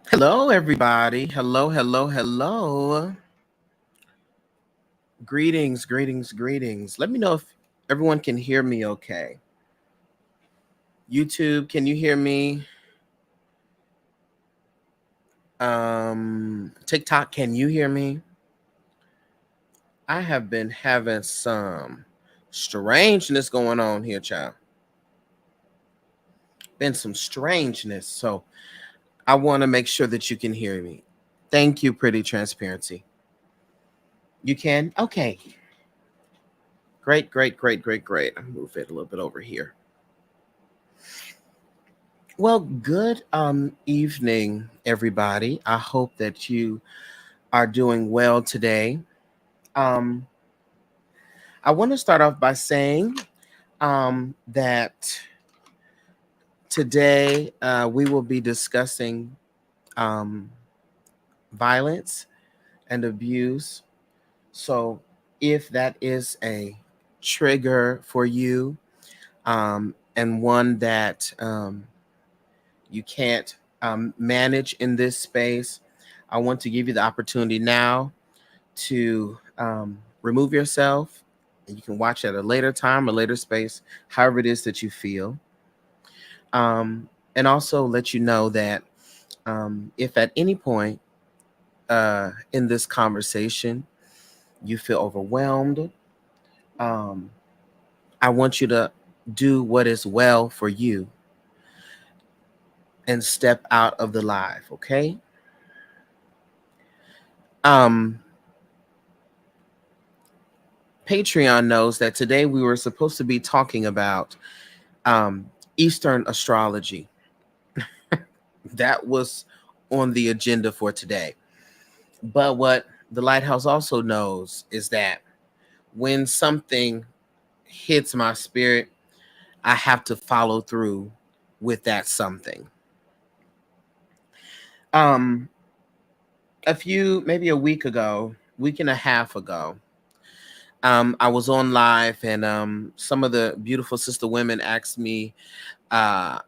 Hello, everybody. Hello, hello, hello. Greetings, greetings, greetings. Let me know if everyone can hear me okay. YouTube, can you hear me? TikTok, can you hear me? I have been having some strangeness going on here, child. Been some strangeness. So I want to make sure that you can hear me. Thank you, Pretty Transparency. You can? Okay. Great, great, great, great, great. I'll move it a little bit over here. Well, good evening, everybody. I hope that you are doing well today. Um, I want to start off by saying that today we will be discussing um, violence and abuse. So, if that is a trigger for you and one that you can't manage in this space, I want to give you the opportunity now to remove yourself. And you can watch at a later time, a later space, however it is that you feel. And also let you know that if at any point in this conversation you feel overwhelmed, um, I want you to do what is well for you and step out of the live, okay? Um, Patreon knows that today we were supposed to be talking about Eastern astrology. That was on the agenda for today. But what the Lighthouse also knows is that when something hits my spirit, I have to follow through with that something. Um, maybe a week ago, week and a half ago, I was on live and some of the beautiful sister women asked me uh,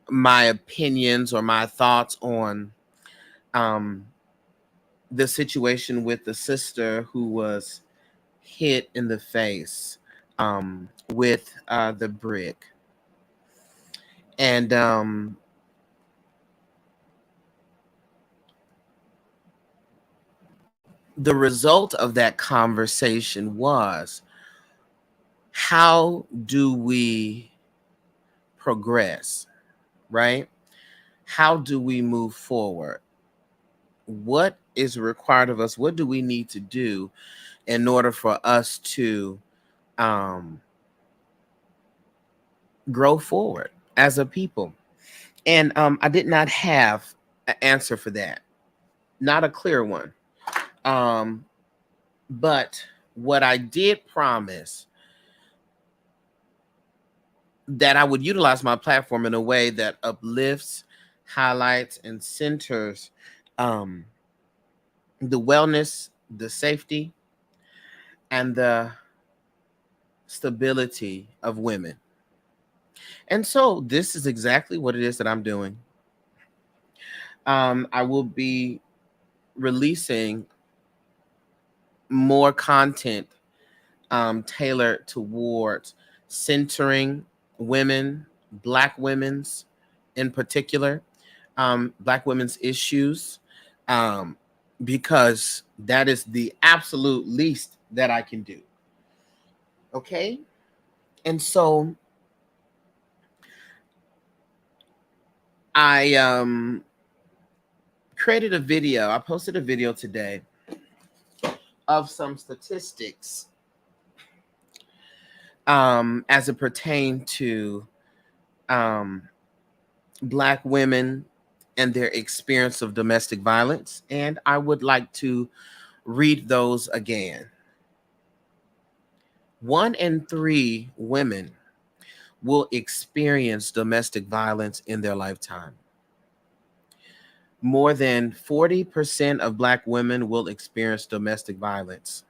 my opinions or my thoughts on um, the situation with the sister who was hit in the face with the brick. And the result of that conversation was, how do we progress, right? How do we move forward? What is required of us? What do we need to do in order for us to um, grow forward as a people? And I did not have an answer for that, not a clear one. Um, but what I did promise, that I would utilize my platform in a way that uplifts, highlights, and centers um, the wellness, the safety, and the stability of women. And so this is exactly what it is that I'm doing. I will be releasing more content tailored towards centering women, Black women's in particular, Black women's issues, um, because that is the absolute least that I can do. Okay. And so I created a video. I posted a video today of some statistics as it pertained to um, Black women and their experience of domestic violence. And I would like to read those again. 1 in 3 women will experience domestic violence in their lifetime. More than 40% of Black women will experience domestic violence.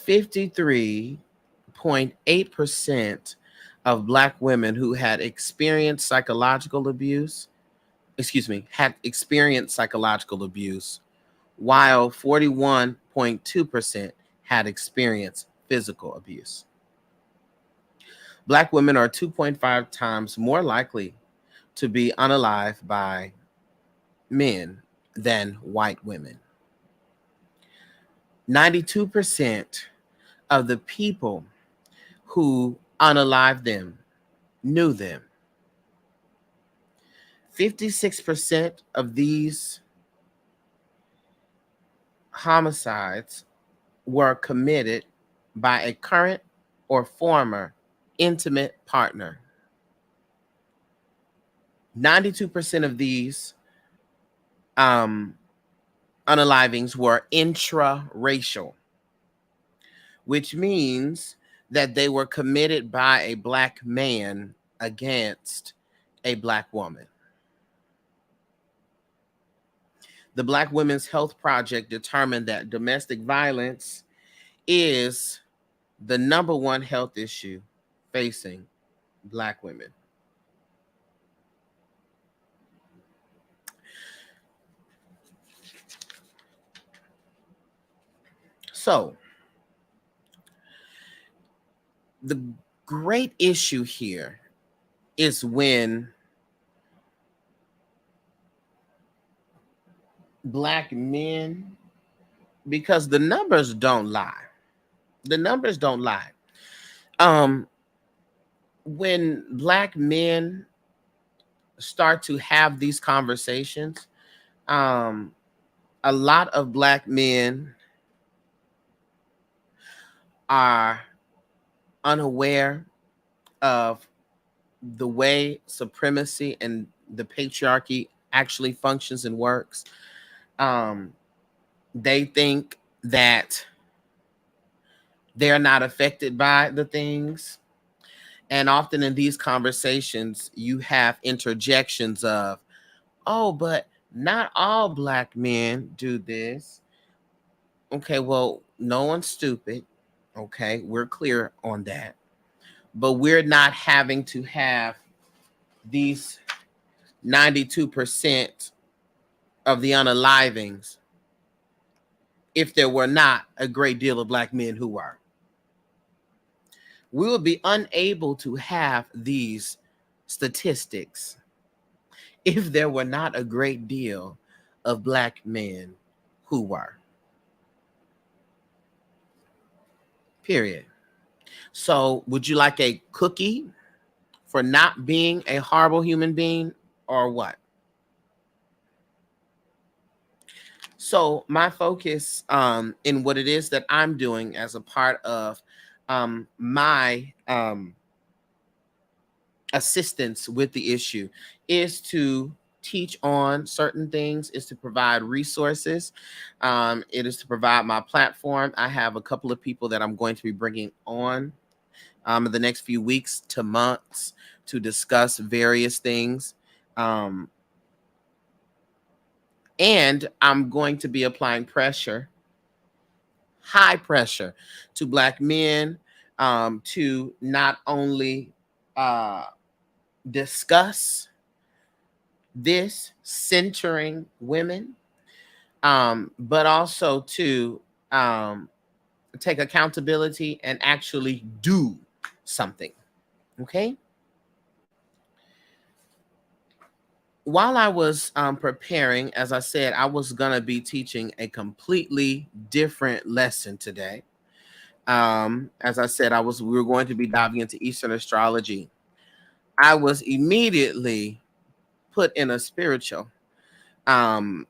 53.8% of Black women who had experienced psychological abuse, had experienced psychological abuse, while 41.2% had experienced physical abuse. Black women are 2.5 times more likely to be unalived by men than white women. 92% of the people who unalived them knew them. 56% of these homicides were committed by a current or former intimate partner. 92% of these unalivings were intraracial, which means that they were committed by a Black man against a Black woman. The Black Women's Health Project determined that domestic violence is the number one health issue facing Black women. So, the great issue here is when Black men, because the numbers don't lie. The numbers don't lie. When Black men start to have these conversations, a lot of Black men are unaware of the way supremacy and the patriarchy actually functions and works. They think that they're not affected by the things. And often in these conversations, you have interjections of, oh, but not all Black men do this. Okay, well, no one's stupid. Okay, we're clear on that. But we're not having to have these 92% of the unalivings if there were not a great deal of Black men who were. We would be unable to have these statistics if there were not a great deal of Black men who were. Period. So, would you like a cookie for not being a horrible human being, or what? So, my focus in what it is that I'm doing as a part of my assistance with the issue is to teach on certain things, is to provide resources. It is to provide my platform. I have a couple of people that I'm going to be bringing on in the next few weeks to months to discuss various things. And I'm going to be applying pressure, high pressure, to Black men to not only discuss this, centering women, but also to take accountability and actually do something. Okay. While I was preparing, as I said, I was going to be teaching a completely different lesson today. As I said, we were going to be diving into Eastern astrology. I was immediately put in a spiritual bind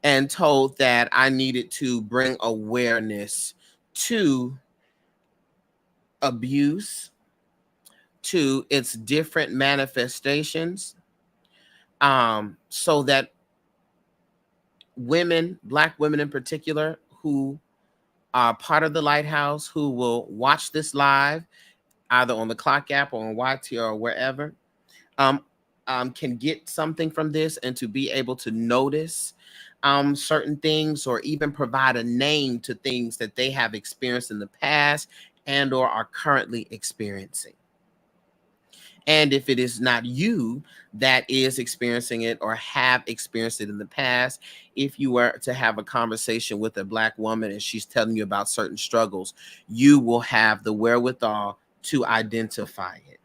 and told that I needed to bring awareness to abuse, to its different manifestations, so that women, Black women in particular, who are part of the Lighthouse, who will watch this live, either on the Clock app or on YT or wherever, can get something from this, and to be able to notice certain things, or even provide a name to things that they have experienced in the past, and or are currently experiencing. And if it is not you that is experiencing it or have experienced it in the past, if you were to have a conversation with a Black woman and she's telling you about certain struggles, you will have the wherewithal to identify it.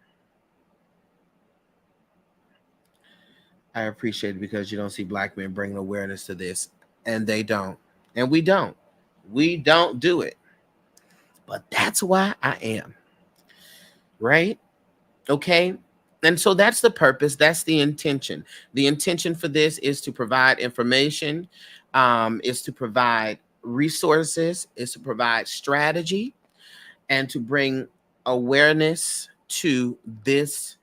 I appreciate it because you don't see Black men bringing awareness to this, and they don't. And we don't. We don't do it. But that's why I am. Right? Okay. And so that's the purpose. That's the intention. The intention for this is to provide information, is to provide resources, is to provide strategy, and to bring awareness to this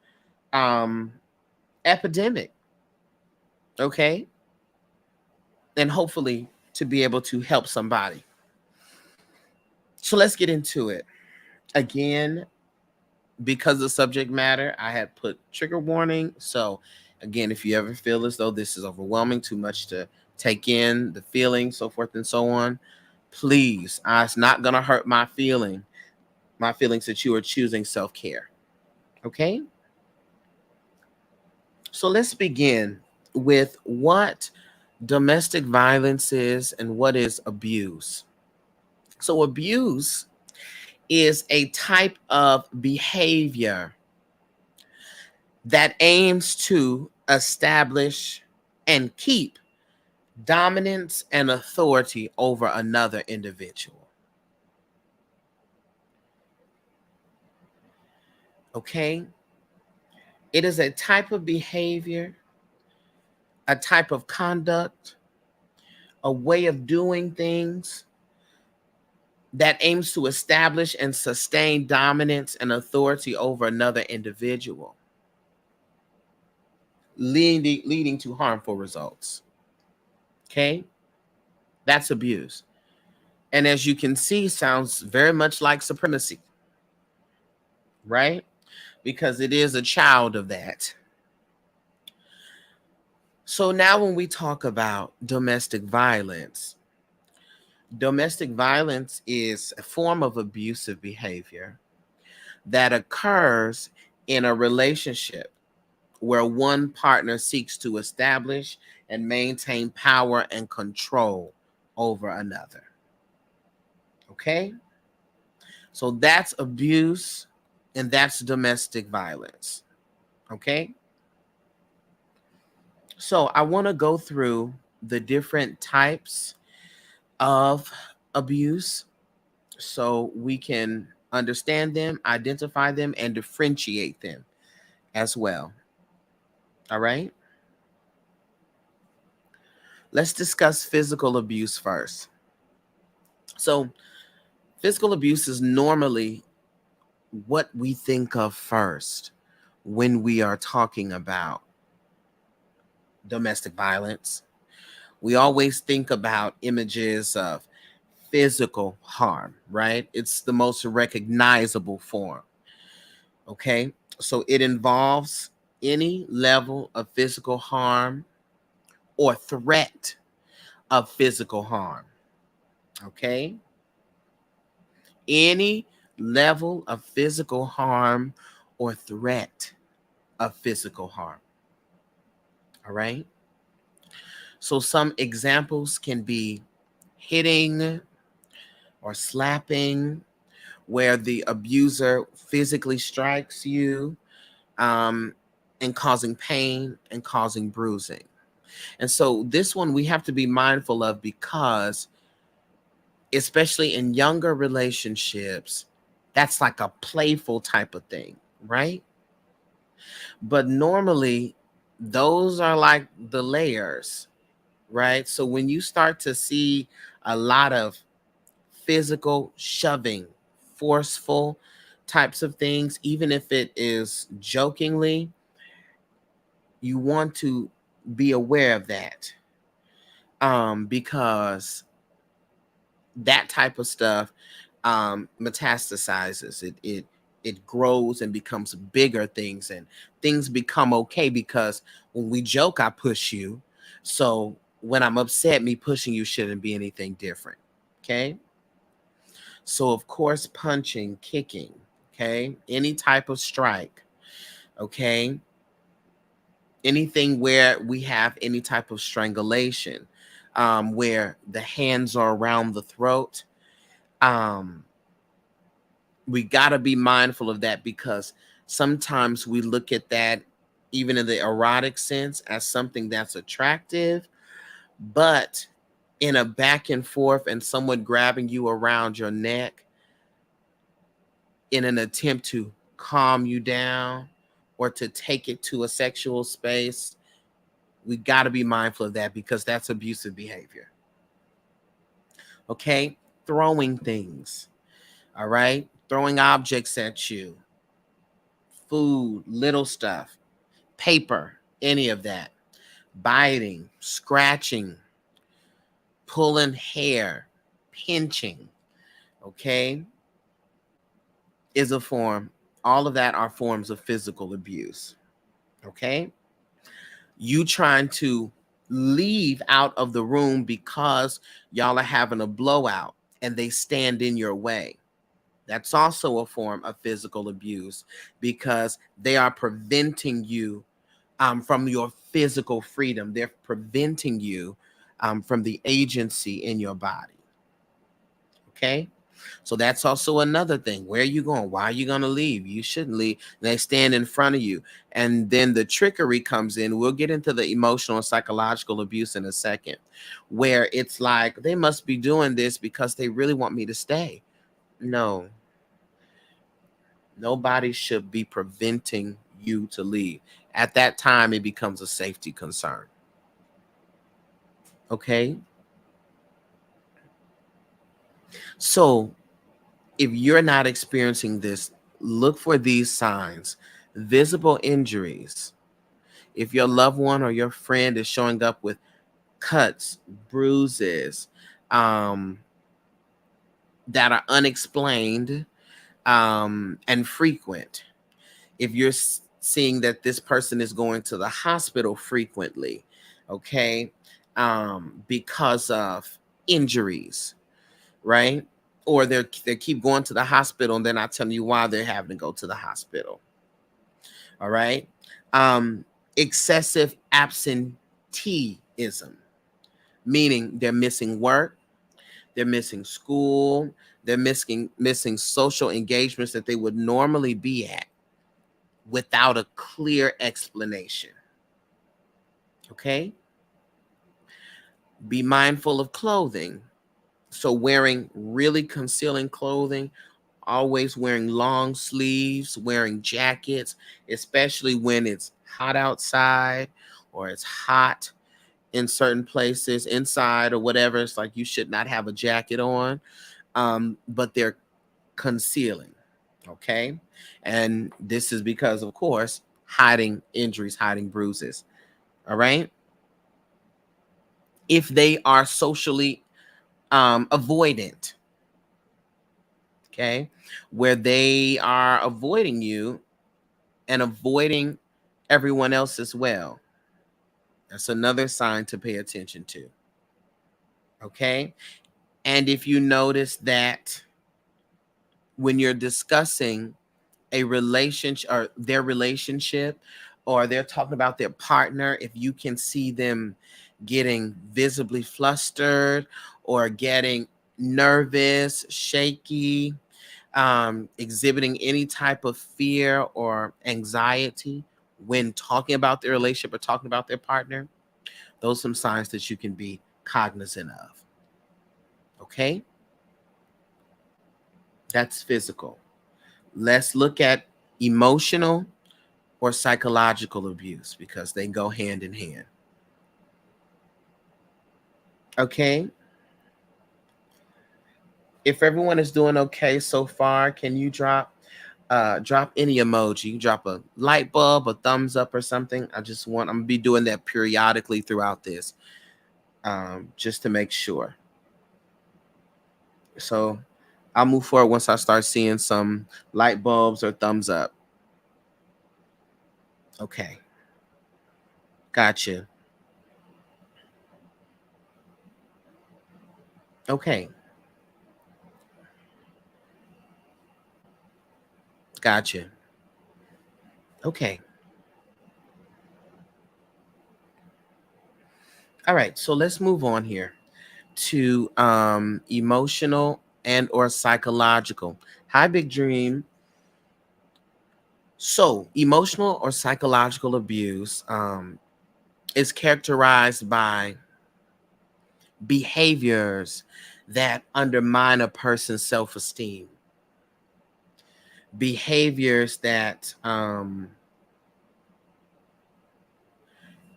um, epidemic. Okay. And hopefully to be able to help somebody. So let's get into it. Again, because of the subject matter, I had put trigger warning. So again, if you ever feel as though this is overwhelming, too much to take in, the feeling, so forth and so on, please, it's not going to hurt my feelings that you are choosing self-care. Okay? So let's begin with what domestic violence is and what is abuse. So abuse is a type of behavior that aims to establish and keep dominance and authority over another individual. Okay? It is a type of behavior, a type of conduct, a way of doing things that aims to establish and sustain dominance and authority over another individual, leading to harmful results. Okay? That's abuse. And as you can see, sounds very much like supremacy, right? Because it is a child of that. So now when we talk about domestic violence is a form of abusive behavior that occurs in a relationship where one partner seeks to establish and maintain power and control over another. Okay? So that's abuse and that's domestic violence. Okay? So I want to go through the different types of abuse so we can understand them, identify them, and differentiate them as well. All right? Let's discuss physical abuse first. So, physical abuse is normally what we think of first when we are talking about domestic violence. We always think about images of physical harm, right? It's the most recognizable form. Okay. So it involves any level of physical harm or threat of physical harm. Okay. Any level of physical harm or threat of physical harm. All right. So some examples can be hitting or slapping, where the abuser physically strikes you, um, and causing pain and causing bruising. And so this one we have to be mindful of because, especially in younger relationships, that's like a playful type of thing, right? But normally, those are like the layers, right? So when you start to see a lot of physical shoving, forceful types of things, even if it is jokingly, you want to be aware of that, because that type of stuff metastasizes. It grows and becomes bigger things, and things become okay because when we joke, I push you. So when I'm upset, me pushing you shouldn't be anything different. Okay. So, of course, punching, kicking, okay, any type of strike, okay, anything where we have any type of strangulation, where the hands are around the throat. Um, we got to be mindful of that, because sometimes we look at that, even in the erotic sense, as something that's attractive, but in a back and forth and someone grabbing you around your neck in an attempt to calm you down or to take it to a sexual space, we got to be mindful of that, because that's abusive behavior. Okay? Throwing things, all right? Throwing objects at you, food, little stuff, paper, any of that. Biting, scratching, pulling hair, pinching, okay, is a form. All of that are forms of physical abuse, okay? You trying to leave out of the room because y'all are having a blowout and they stand in your way. That's also a form of physical abuse, because they are preventing you from your physical freedom. They're preventing you from the agency in your body. Okay. So that's also another thing. Where are you going? Why are you going to leave? You shouldn't leave. They stand in front of you. And then the trickery comes in. We'll get into the emotional and psychological abuse in a second, where it's like, they must be doing this because they really want me to stay. No, nobody should be preventing you to leave. At that time, it becomes a safety concern. Okay. So if you're not experiencing this, look for these signs: visible injuries. If your loved one or your friend is showing up with cuts, bruises, um, that are unexplained, and frequent. If you're seeing that this person is going to the hospital frequently, okay, because of injuries, right? Or they keep going to the hospital and they're not telling you why they're having to go to the hospital. All right. Um, Excessive absenteeism, meaning they're missing work, they're missing school, they're missing social engagements that they would normally be at without a clear explanation. Okay. Be mindful of clothing. So wearing really concealing clothing, always wearing long sleeves, wearing jackets, especially when it's hot outside or it's hot in certain places inside or whatever. It's like you should not have a jacket on, but they're concealing. Okay. And this is because, of course, hiding injuries, hiding bruises. All right. If they are socially avoidant, okay, where they are avoiding you and avoiding everyone else as well. That's another sign to pay attention to. Okay. And if you notice that when you're discussing a relationship or their relationship, or they're talking about their partner, if you can see them getting visibly flustered or getting nervous, shaky, exhibiting any type of fear or anxiety when talking about their relationship or talking about their partner, those are some signs that you can be cognizant of. Okay, that's physical. Let's look at emotional or psychological abuse, because they go hand in hand. Okay, if everyone is doing okay so far, can you drop any emoji, drop a light bulb, a thumbs up or something? I'm gonna be doing that periodically throughout this, just to make sure. So I'll move forward once I start seeing some light bulbs or thumbs up. Okay, gotcha. Okay, Gotcha. Okay. All right. So let's move on here to emotional and or psychological. Hi, Big Dream. So emotional or psychological abuse is characterized by behaviors that undermine a person's self-esteem, behaviors that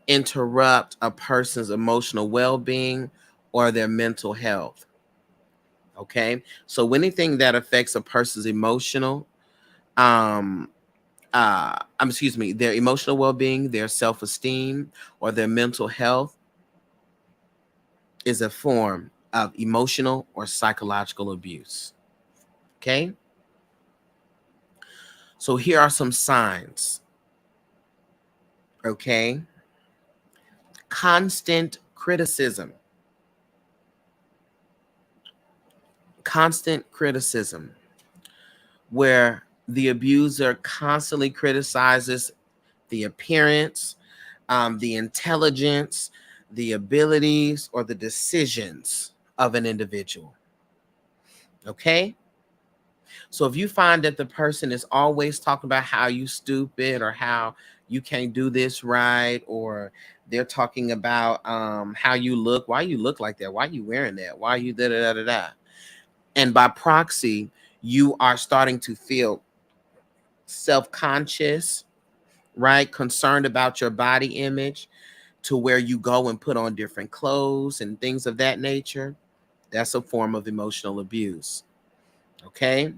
interrupt a person's emotional well-being or their mental health. Okay, so anything that affects a person's emotional um excuse me, their emotional well-being, their self-esteem, or their mental health is a form of emotional or psychological abuse. Okay, so here are some signs. Okay, constant criticism, constant criticism, where the abuser constantly criticizes the appearance, the intelligence, the abilities, or the decisions of an individual. Okay? So if you find that the person is always talking about how you stupid or how you can't do this right, or they're talking about how you look, why you look like that, why you wearing that, why you da da da da da, and by proxy, you are starting to feel self-conscious, right? Concerned about your body image to where you go and put on different clothes and things of that nature. That's a form of emotional abuse. Okay?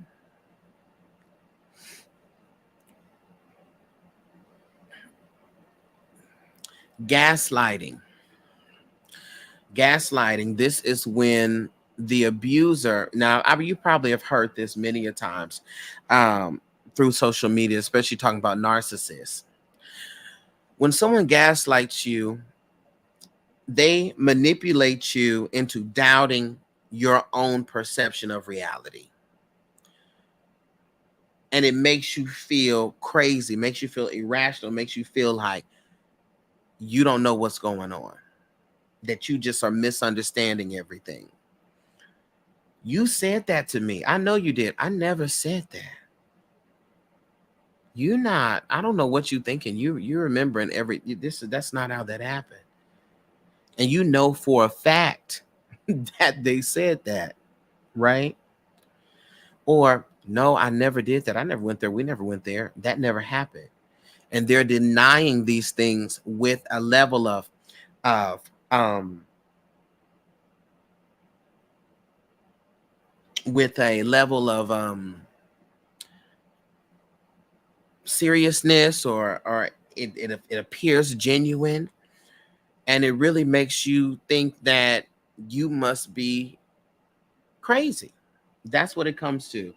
Gaslighting. Gaslighting, this is when the abuser, now you probably have heard this many a times um, through social media, especially talking about narcissists. When someone gaslights you, they manipulate you into doubting your own perception of reality. And it makes you feel crazy, makes you feel irrational, makes you feel like you don't know what's going on, that you just are misunderstanding everything. You said that to me. I know you did. I never said that. You're not, I don't know what you thinking. You're remembering that's not how that happened. And you know for a fact that they said that, right? Or no, I never did that. I never went there. We never went there. That never happened. And they're denying these things with a level of with a level of seriousness, or it appears genuine, and it really makes you think that you must be crazy. That's what it comes to.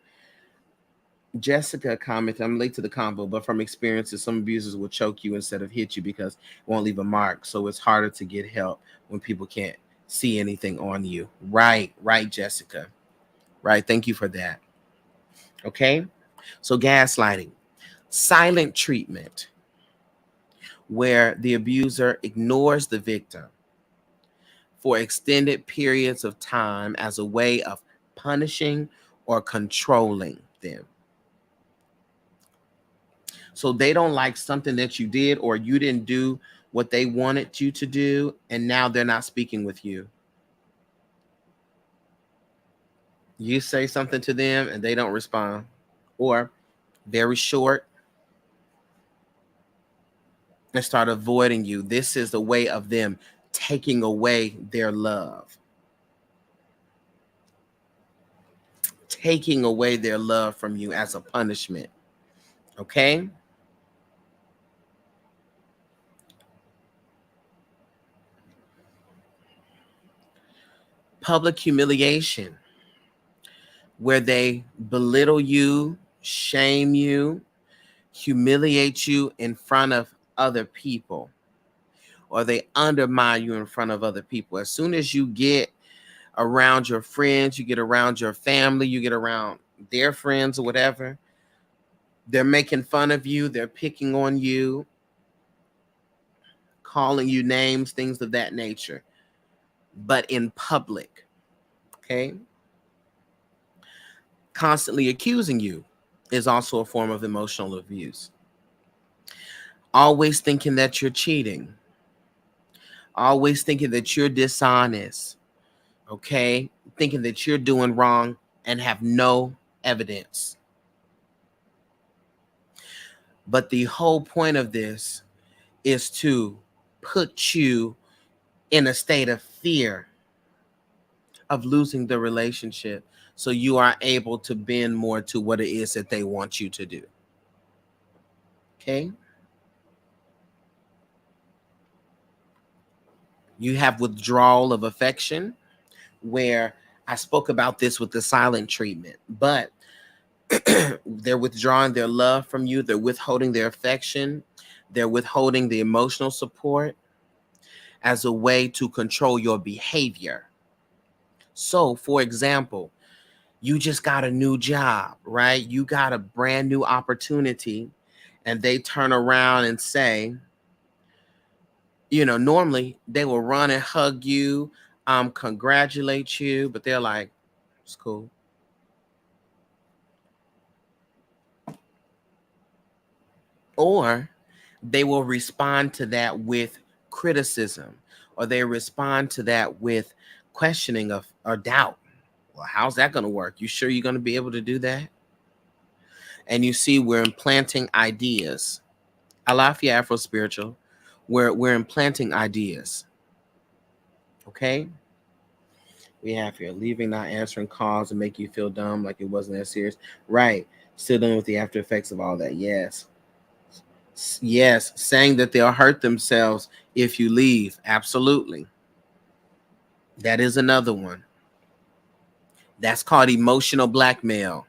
Jessica commented, I'm late to the convo, but from experiences, some abusers will choke you instead of hit you because it won't leave a mark. So it's harder to get help when people can't see anything on you. Right, right, Jessica. Right. Thank you for that. Okay. So gaslighting, silent treatment, where the abuser ignores the victim for extended periods of time as a way of punishing or controlling them. So they don't like something that you did, or you didn't do what they wanted you to do, and now they're not speaking with you. You say something to them and they don't respond, or very short, and start avoiding you. This is the way of them taking away their love, taking away their love from you as a punishment. Okay? Public humiliation, where they belittle you, shame you, humiliate you in front of other people, or they undermine you in front of other people. As soon as you get around your friends, you get around your family, you get around their friends or whatever, They're making fun of you. They're picking on you, calling you names, things of that nature, but in public. Okay. Constantly accusing you is also a form of emotional abuse. Always thinking that you're cheating, always thinking that you're dishonest, okay? Thinking that you're doing wrong and have no evidence. But the whole point of this is to put you in a state of fear of losing the relationship so you are able to bend more to what it is that they want you to do. Okay? You have withdrawal of affection, where I spoke about this with the silent treatment, but they're withdrawing their love from you, they're withholding their affection, they're withholding the emotional support as a way to control your behavior. So, for example, you just got a new job, right? You got a brand new opportunity, and they turn around and say, normally they will run and hug you, congratulate you, but they're like, it's cool. Or they will respond to that with criticism, or they respond to that with questioning of or doubt. Well, how's that going to work? You sure you're going to be able to do that? And you see, we're implanting ideas. Alafia Afro Spiritual, we're implanting ideas. Okay? We have here leaving, not answering calls and make you feel dumb, like it wasn't that serious. Right. Still dealing with the after effects of all that. Yes. Yes. Saying that they'll hurt themselves if you leave. Absolutely. That is another one. That's called emotional blackmail,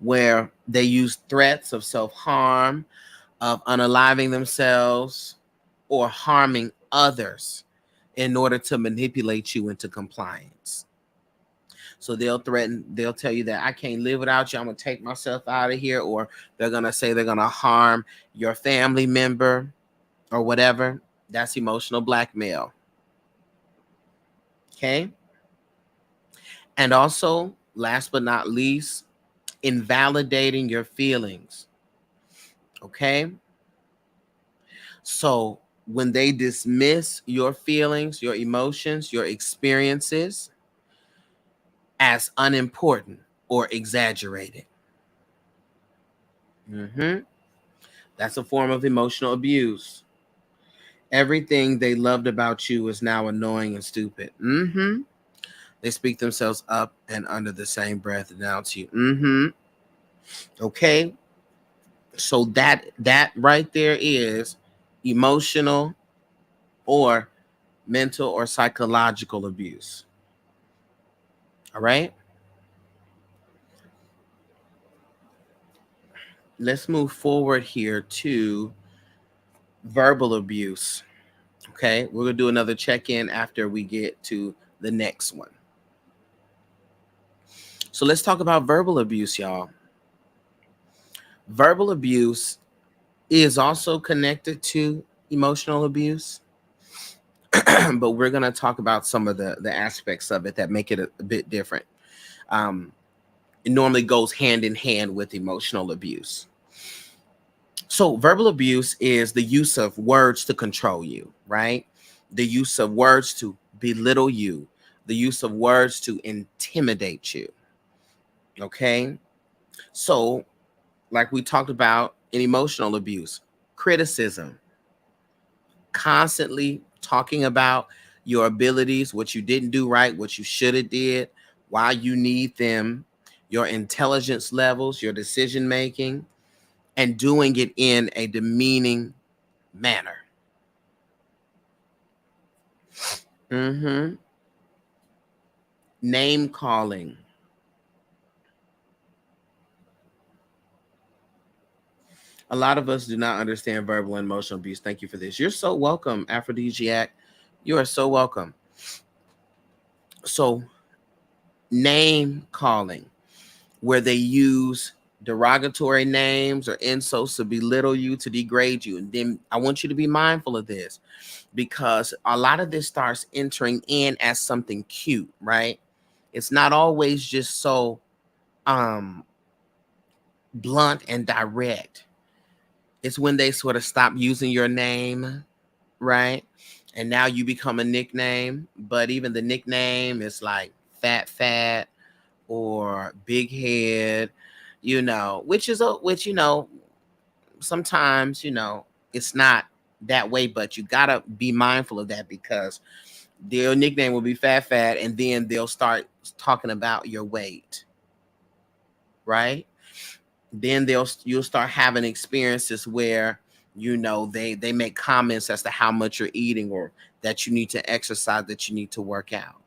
where they use threats of self-harm, of unaliving themselves, or harming others in order to manipulate you into compliance. So they'll tell you that I can't live without you, I'm going to take myself out of here, or they're going to say they're going to harm your family member or whatever. That's emotional blackmail. Okay? And also, last but not least, invalidating your feelings. Okay? So when they dismiss your feelings, your emotions, your experiences as unimportant or exaggerated. That's a form of emotional abuse. Everything they loved about you is now annoying and stupid. They speak themselves up and under the same breath now to you. Okay. So that right there is emotional or mental or psychological abuse. All right. Let's move forward here to verbal abuse. Okay. We're going to do another check-in after we get to the next one. So let's talk about verbal abuse, y'all. Verbal abuse is also connected to emotional abuse, but we're going to talk about some of the aspects of it that make it a bit different. It normally goes hand in hand with emotional abuse. So verbal abuse is the use of words to control you, right? The use of words to belittle you, the use of words to intimidate you. Okay. So, like we talked about in emotional abuse, criticism, constantly talking about your abilities, what you didn't do right, what you should have did, why you need them, your intelligence levels, your decision making, and doing it in a demeaning manner. Name calling. A lot of us do not understand verbal and emotional abuse. Thank you for this. You're so welcome, Aphrodisiac. You are so welcome. So, name calling, where they use derogatory names or insults to belittle you, to degrade you. And then I want you to be mindful of this, because a lot of this starts entering in as something cute, right? It's not always just so blunt and direct. It's when they sort of stop using your name, right? And now you become a nickname, but even the nickname is like fat or big head, which sometimes, it's not that way, but you gotta be mindful of that, because their nickname will be fat, and then they'll start talking about your weight, right? Then you'll start having experiences where they make comments as to how much you're eating, or that you need to exercise, that you need to work out,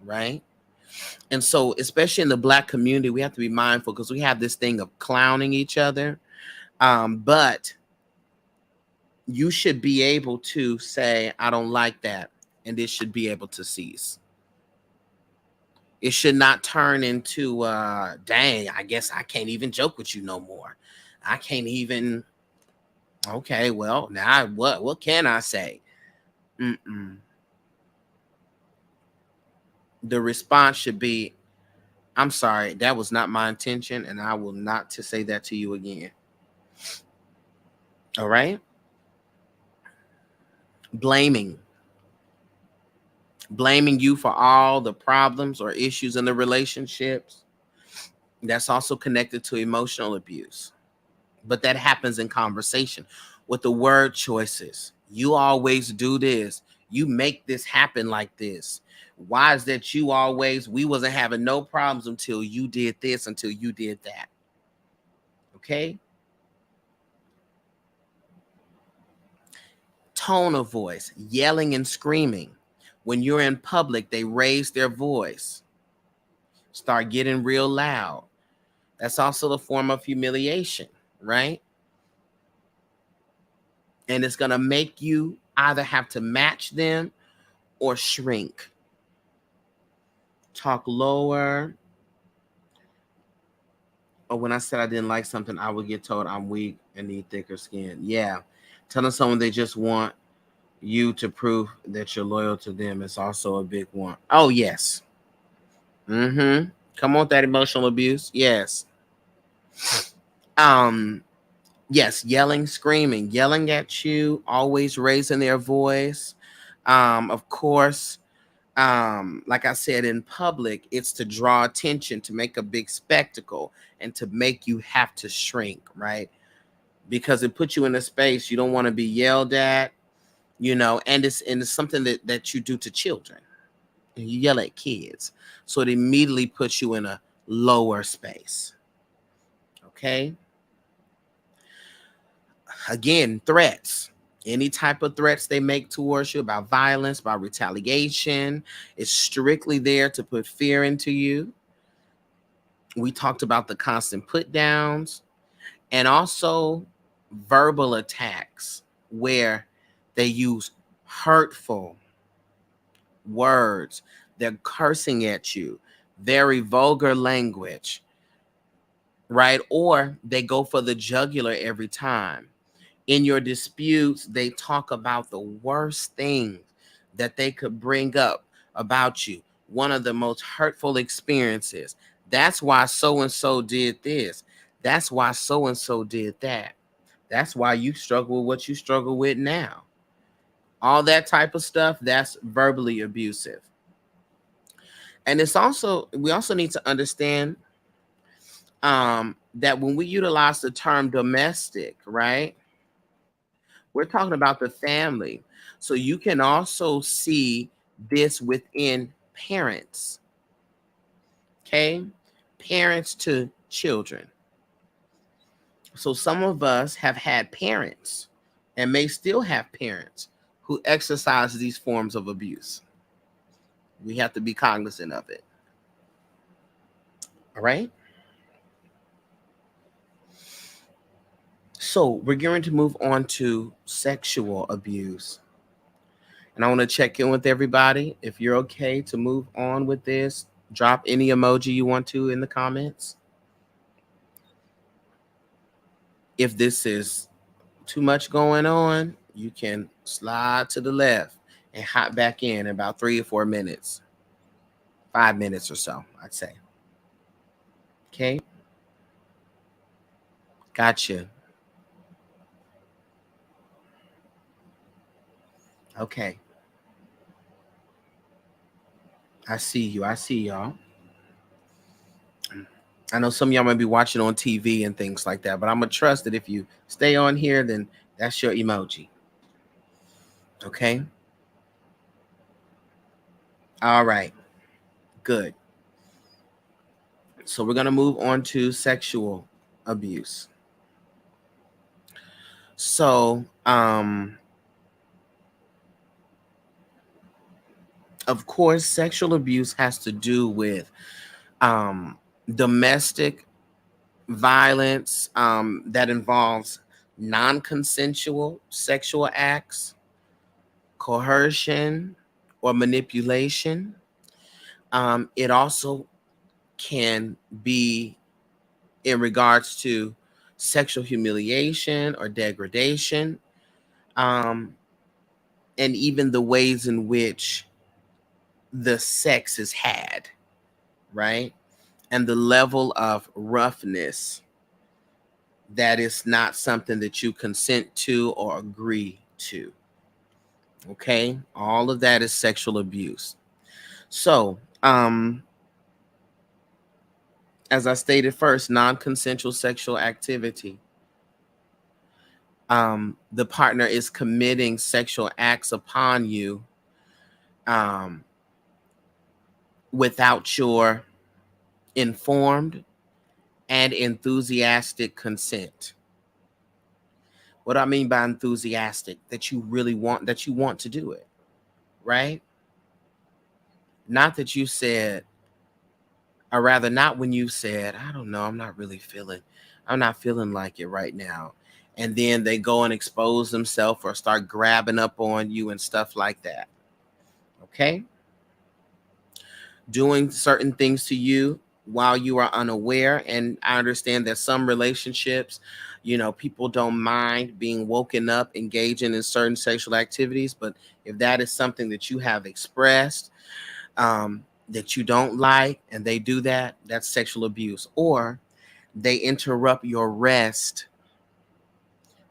right? And so, especially in the Black community, we have to be mindful, because we have this thing of clowning each other. But you should be able to say, I don't like that, and this should be able to cease. It should not turn into, dang, I guess I can't even joke with you no more. I can't even. Okay, well, now what can I say? Mm-mm. The response should be, I'm sorry, that was not my intention, and I will not to say that to you again. All right? Blaming. Blaming you for all the problems or issues in the relationships. That's also connected to emotional abuse. But that happens in conversation with the word choices. You always do this. You make this happen like this. Why is that we wasn't having no problems until you did this, until you did that. Okay? Tone of voice, yelling and screaming. When you're in public, they raise their voice, start getting real loud. That's also a form of humiliation, right? And it's going to make you either have to match them or shrink. Talk lower. Or when I said I didn't like something, I would get told I'm weak and need thicker skin. Yeah. Telling someone they just want you to prove that you're loyal to them is also a big one. Oh, yes. Mm-hmm. Come on with that emotional abuse. Yes. Um, yes, yelling, screaming, yelling at you, always raising their voice. Of course, like I said, in public, it's to draw attention, to make a big spectacle, and to make you have to shrink, right? Because it puts you in a space you don't want to be yelled at, and it's something that you do to children. You yell at kids, so it immediately puts you in a lower space. Okay. Again, threats. Any type of threats they make towards you about violence, about retaliation, is strictly there to put fear into you. We talked about the constant put downs, and also verbal attacks, where they use hurtful words. They're cursing at you, very vulgar language, right? Or they go for the jugular every time. In your disputes, they talk about the worst things that they could bring up about you. One of the most hurtful experiences. That's why so and so did this. That's why so and so did that. That's why you struggle with what you struggle with now. All that type of stuff, that's verbally abusive. And we also need to understand that when we utilize the term domestic, right? We're talking about the family. So you can also see this within parents, okay? Parents to children. So some of us have had parents and may still have parents who exercise these forms of abuse. We have to be cognizant of it. All right? So we're going to move on to sexual abuse. And I want to check in with everybody. If you're okay to move on with this, drop any emoji you want to in the comments. If this is too much going on, you can slide to the left and hop back in about 3 or 4 minutes, 5 minutes or so, I'd say. Okay, gotcha. Okay, I see you. I see y'all. I know some of y'all might be watching on TV and things like that, but I'm gonna trust that if you stay on here, then that's your emoji. Okay. All right. Good. So we're gonna move on to sexual abuse. So, of course, sexual abuse has to do with um, domestic violence that involves non-consensual sexual acts, coercion, or manipulation. It also can be in regards to sexual humiliation or degradation, um, and even the ways in which the sex is had, right? And the level of roughness that is not something that you consent to or agree to. Okay? All of that is sexual abuse. So, as I stated first, non consensual sexual activity. The partner is committing sexual acts upon you um, without your informed and enthusiastic consent. What do I mean by enthusiastic? That you really want, that you want to do it, right? Not that you said, or rather, not when you said, I don't know, I'm not feeling like it right now. And then they go and expose themselves or start grabbing up on you and stuff like that. Okay? Doing certain things to you while you are unaware. And I understand that some relationships, people don't mind being woken up, engaging in certain sexual activities. But if that is something that you have expressed, that you don't like, and they do that, that's sexual abuse. Or they interrupt your rest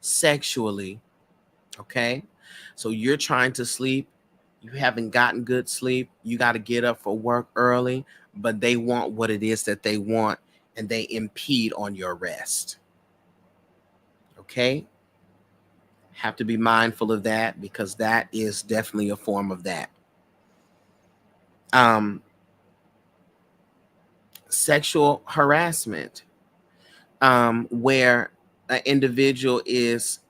sexually. Okay. So you're trying to sleep, you haven't gotten good sleep, you got to get up for work early, but they want what it is that they want, and they impede on your rest. Okay. Have to be mindful of that, because that is definitely a form of that. Um, Sexual harassment, where an individual is,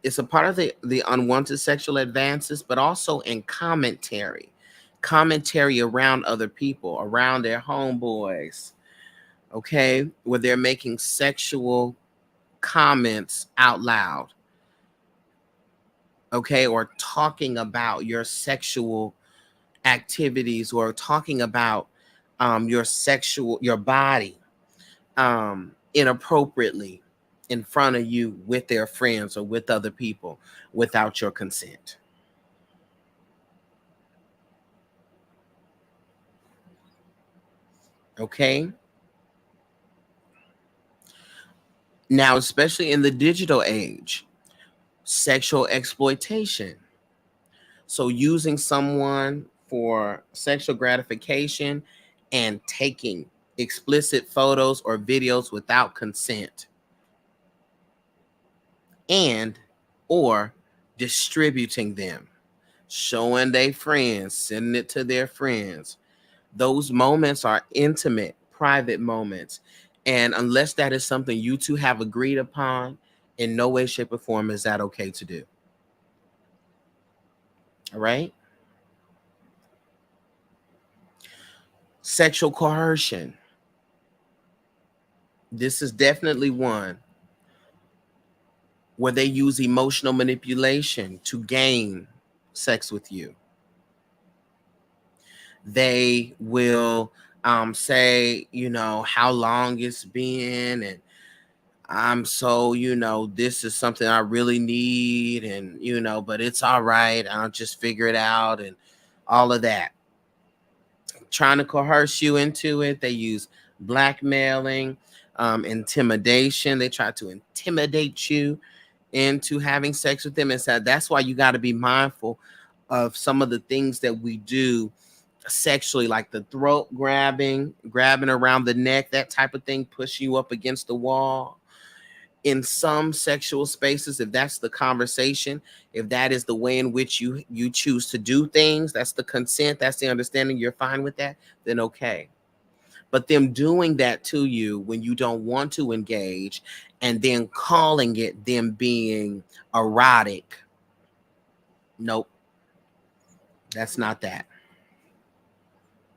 it's a part of the unwanted sexual advances, but also in commentary around other people, around their homeboys, okay, where they're making sexual comments out loud, okay, or talking about your sexual activities, or talking about your body inappropriately in front of you with their friends or with other people without your consent. Okay. Now, especially in the digital age, sexual exploitation. So, using someone for sexual gratification and taking explicit photos or videos without consent, and or distributing them, showing their friends, sending it to their friends. Those moments are intimate, private moments. And unless that is something you two have agreed upon, in no way, shape, or form is that okay to do. All right. Sexual coercion. This is definitely one where they use emotional manipulation to gain sex with you. They will say, how long it's been, and I'm so, this is something I really need, and, but it's all right. I'll just figure it out, and all of that. Trying to coerce you into it. They use blackmailing, intimidation. They try to intimidate you into having sex with them. And so that's why you got to be mindful of some of the things that we do sexually, like the throat grabbing around the neck, that type of thing, pushing you up against the wall. In some sexual spaces, if that's the conversation, if that is the way in which you choose to do things, that's the consent, that's the understanding, you're fine with that, then okay. But them doing that to you when you don't want to engage, and then calling it them being erotic, nope, that's not that.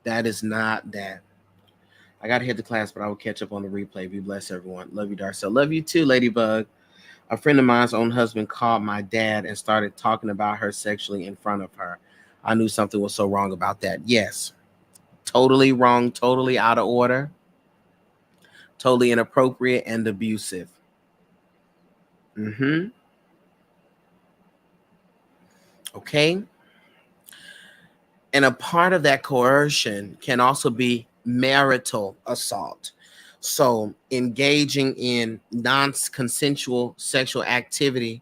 That is not that. I gotta hit the class, but I will catch up on the replay. Be blessed, everyone. Love you, Darcel. Love you too, Ladybug. A friend of mine's own husband called my dad and started talking about her sexually in front of her. I knew something was so wrong about that. Yes, totally wrong, totally out of order, totally inappropriate and abusive. Okay. And a part of that coercion can also be marital assault. So engaging in non-consensual sexual activity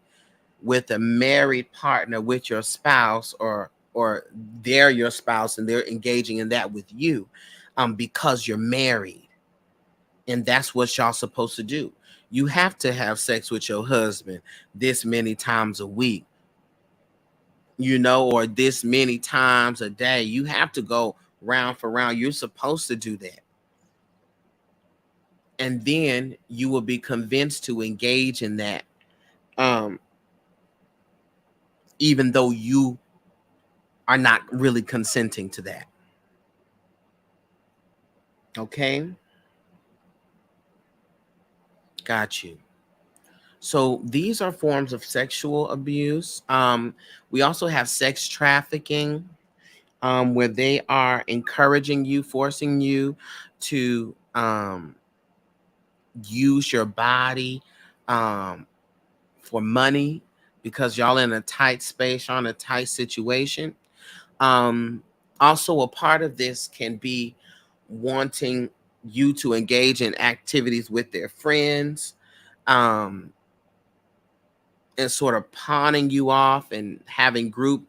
with a married partner, with your spouse, or they're your spouse and they're engaging in that with you, because you're married, and that's what y'all supposed to do. You have to have sex with your husband this many times a week, or this many times a day. You have to go round for round. You're supposed to do that. And then you will be convinced to engage in that, um, even though you are not really consenting to that. Okay? Got you. So these are forms of sexual abuse. We also have sex trafficking, where they are encouraging you, forcing you to use your body for money, because y'all in a tight space, y'all in a tight situation. Um, Also, a part of this can be wanting you to engage in activities with their friends, um, and sort of pawning you off and having group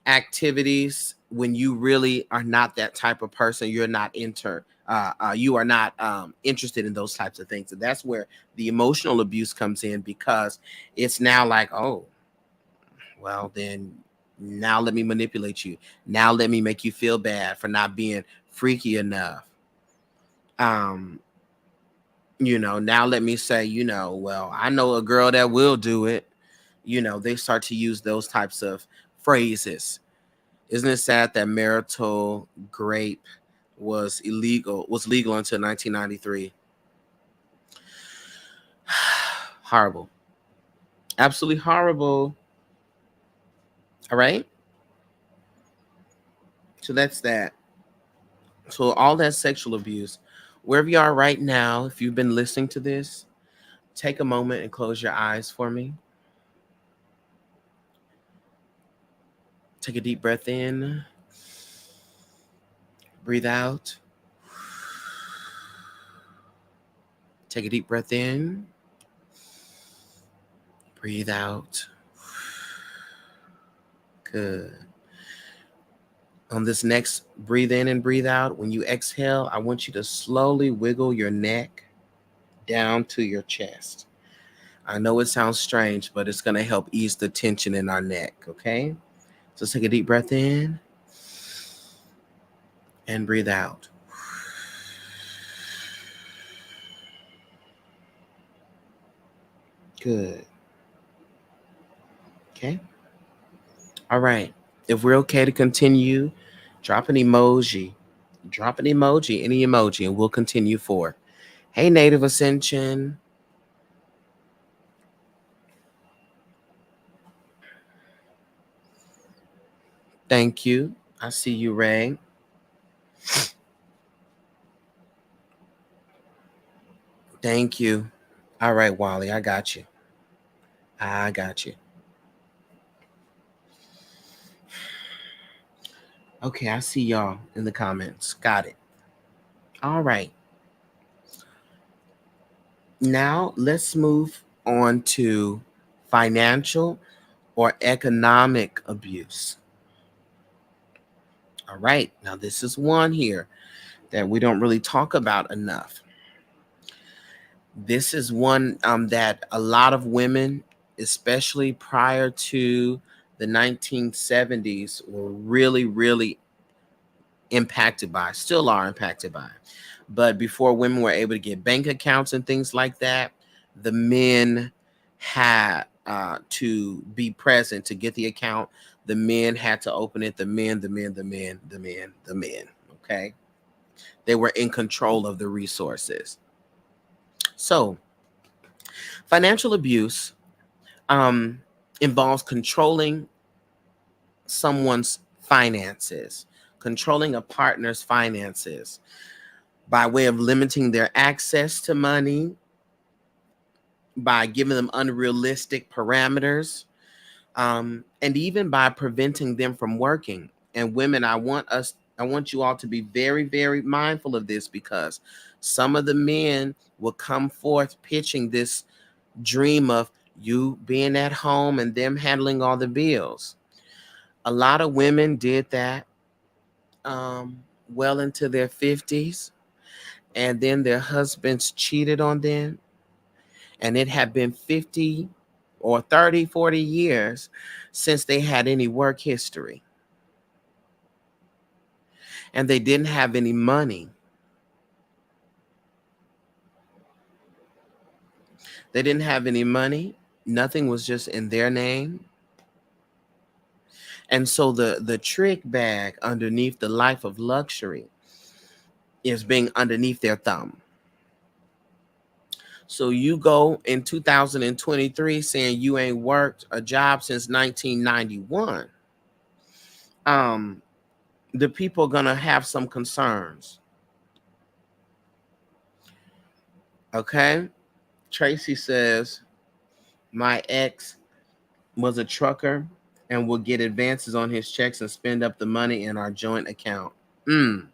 activities when you really are not that type of person. You're not you are not interested in those types of things. And that's where the emotional abuse comes in, because it's now like, oh, well, then now let me manipulate you. Now let me make you feel bad for not being freaky enough. Um, now let me say, well, I know a girl that will do it. They start to use those types of phrases. Isn't it sad that marital rape was legal until 1993? Horrible. Absolutely horrible. All right. So that's that. So all that sexual abuse, wherever you are right now, if you've been listening to this, take a moment and close your eyes for me. Take a deep breath in. Breathe out. Take a deep breath in. Breathe out. Good. On this next breathe in and breathe out, when you exhale, I want you to slowly wiggle your neck down to your chest. I know it sounds strange, but it's going to help ease the tension in our neck, okay? So take a deep breath in and breathe out. Good. Okay. All right. If we're okay to continue, drop an emoji. Drop an emoji, any emoji, and we'll continue forward. Hey, Native Ascension. Thank you. I see you, Ray. Thank you. All right, Wally, I got you. I got you. Okay, I see y'all in the comments. Got it. All right. Now let's move on to financial or economic abuse. All right. Now, this is one here that we don't really talk about enough. This is one that a lot of women, especially prior to the 1970s, were really, really impacted by, still are impacted by. But before women were able to get bank accounts and things like that, the men had to be present to get the account. The men had to open it. The men. Okay. They were in control of the resources. So financial abuse involves controlling someone's finances, controlling a partner's finances by way of limiting their access to money, by giving them unrealistic parameters, and even by preventing them from working. And women, I want you all to be very, very mindful of this, because some of the men will come forth pitching this dream of you being at home and them handling all the bills. A lot of women did that well into their 50s, and then their husbands cheated on them, and it had been 50 or 30, 40 years since they had any work history, and they didn't have any money. They didn't have any money. Nothing was just in their name. And so the trick bag underneath the life of luxury is being underneath their thumb. So you go in 2023 saying you ain't worked a job since 1991. The people are gonna have some concerns. Okay. Tracy says, my ex was a trucker and would get advances on his checks and spend up the money in our joint account. And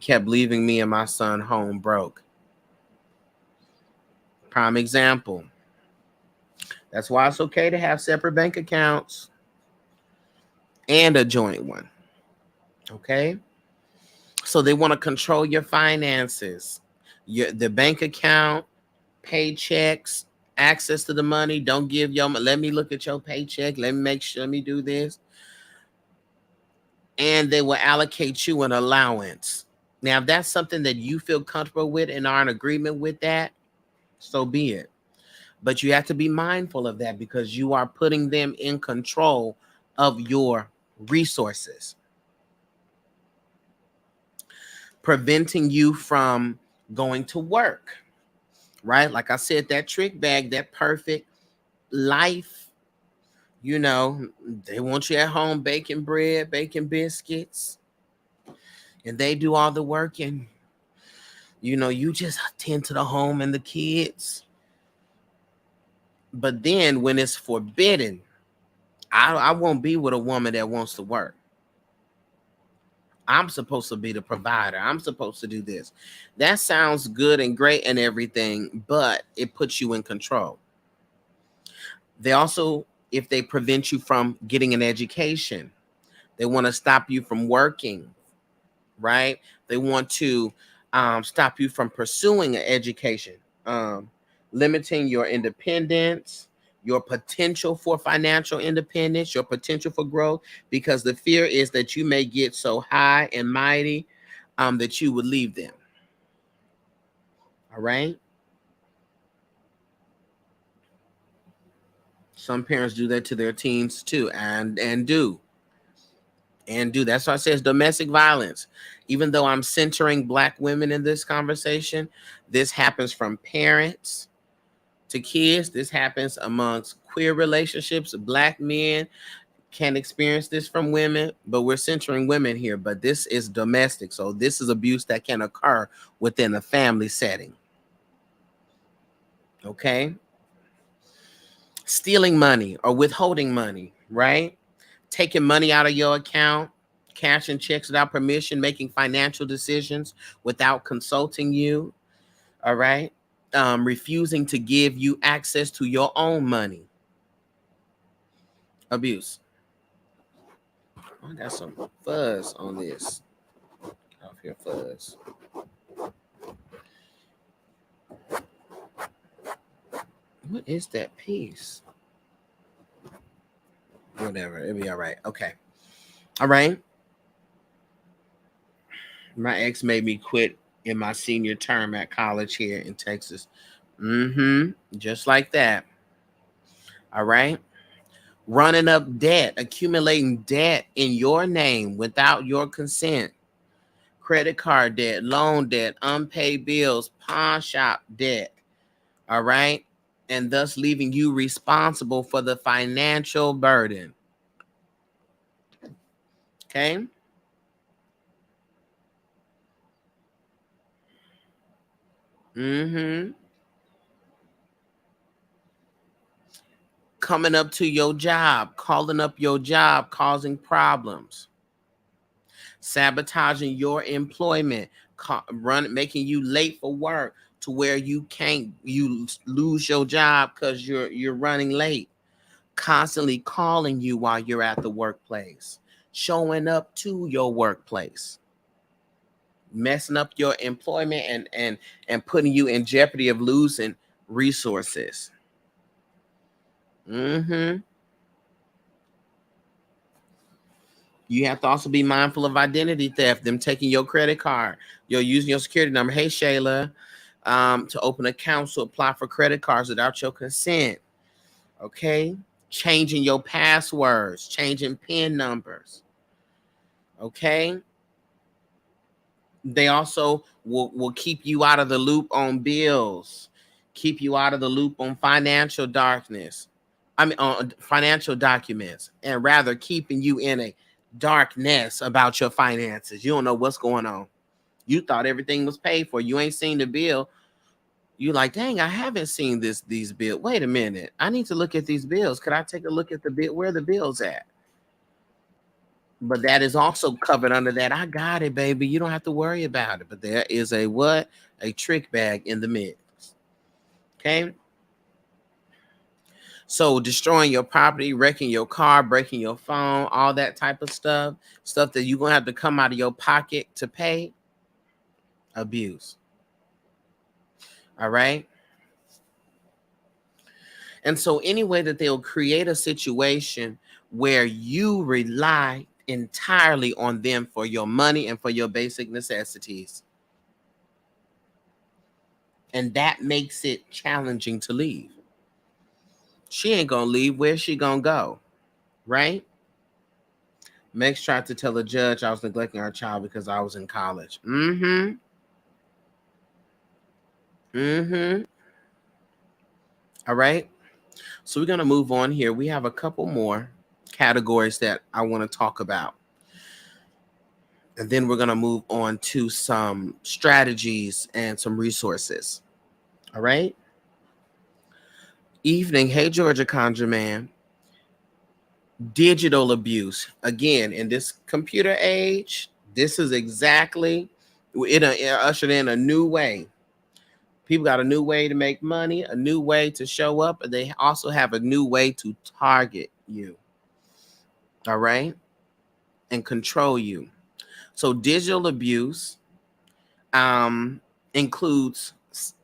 kept leaving me and my son home broke. Prime example. That's why it's okay to have separate bank accounts and a joint one. Okay. So they want to control your finances, the bank account, paychecks, access to the money. Don't give your, let me look at your paycheck. Let me make sure, let me do this. And they will allocate you an allowance. Now, if that's something that you feel comfortable with and are in agreement with that, so be it. But you have to be mindful of that, because you are putting them in control of your resources, preventing you from going to work, right? Like I said, that trick bag, that perfect life, they want you at home baking bread, baking biscuits, and they do all the work, and you just tend to the home and the kids. But then when it's forbidden, I won't be with a woman that wants to work. I'm supposed to be the provider. I'm supposed to do this. That sounds good and great and everything, but it puts you in control. They also, if they prevent you from getting an education, they want to stop you from working, right? They want to stop you from pursuing an education, limiting your independence, your potential for financial independence, your potential for growth, because the fear is that you may get so high and mighty that you would leave them. All right. Some parents do that to their teens too, and do. That's why it says domestic violence. Even though I'm centering Black women in this conversation, this happens from parents to kids. This happens amongst queer relationships. Black men can experience this from women, but we're centering women here. But this is domestic. So this is abuse that can occur within a family setting. Okay. Stealing money or withholding money, right? Taking money out of your account, cashing checks without permission, making financial decisions without consulting you. All right. Refusing to give you access to your own money. Abuse. I got some fuzz on this. Off here, fuzz. What is that piece? Whatever. It'll be all right. Okay. All right. My ex made me quit in my senior term at college here in Texas. Just like that. All right. Running up debt, accumulating debt in your name without your consent. Credit card debt, loan debt, unpaid bills, pawn shop debt. All right. And thus leaving you responsible for the financial burden. Okay. Mm-hmm. Coming up to your job, calling up your job, causing problems, sabotaging your employment, making you late for work to where you lose your job because you're running late, constantly calling you while you're at the workplace, showing up to your workplace, messing up your employment and putting you in jeopardy of losing resources. Mm-hmm. You have to also be mindful of identity theft, them taking your credit card, you're using your security number. Hey, Shayla, to open accounts to apply for credit cards without your consent. Okay. Changing your passwords, changing PIN numbers. Okay. They also will keep you out of the loop on bills, keep you out of the loop on financial darkness. I mean, on financial documents, and rather keeping you in a darkness about your finances. You don't know what's going on. You thought everything was paid for. You ain't seen the bill. You like, dang, I haven't seen these bills. Wait a minute. I need to look at these bills. Could I take a look at the bill? Where are the bills at? But that is also covered under that. I got it, baby. You don't have to worry about it. But there is a what? A trick bag in the mix. Okay. So destroying your property, wrecking your car, breaking your phone, all that type of stuff that you're gonna have to come out of your pocket to pay, abuse. All right. And so any way that they'll create a situation where you rely entirely on them for your money and for your basic necessities. And that makes it challenging to leave. She ain't gonna leave. Where's she gonna go? Right? Mex tried to tell the judge I was neglecting our child because I was in college. Mm-hmm. Mm-hmm. All right. So we're gonna move on here. We have a couple more categories that I want to talk about. And then we're gonna move on to some strategies and some resources. All right. Evening. Hey Georgia Conjure Man. Digital abuse. Again, in this computer age, this is exactly it ushered in a new way. People got a new way to make money, a new way to show up, and they also have a new way to target you. All right. And control you. So digital abuse includes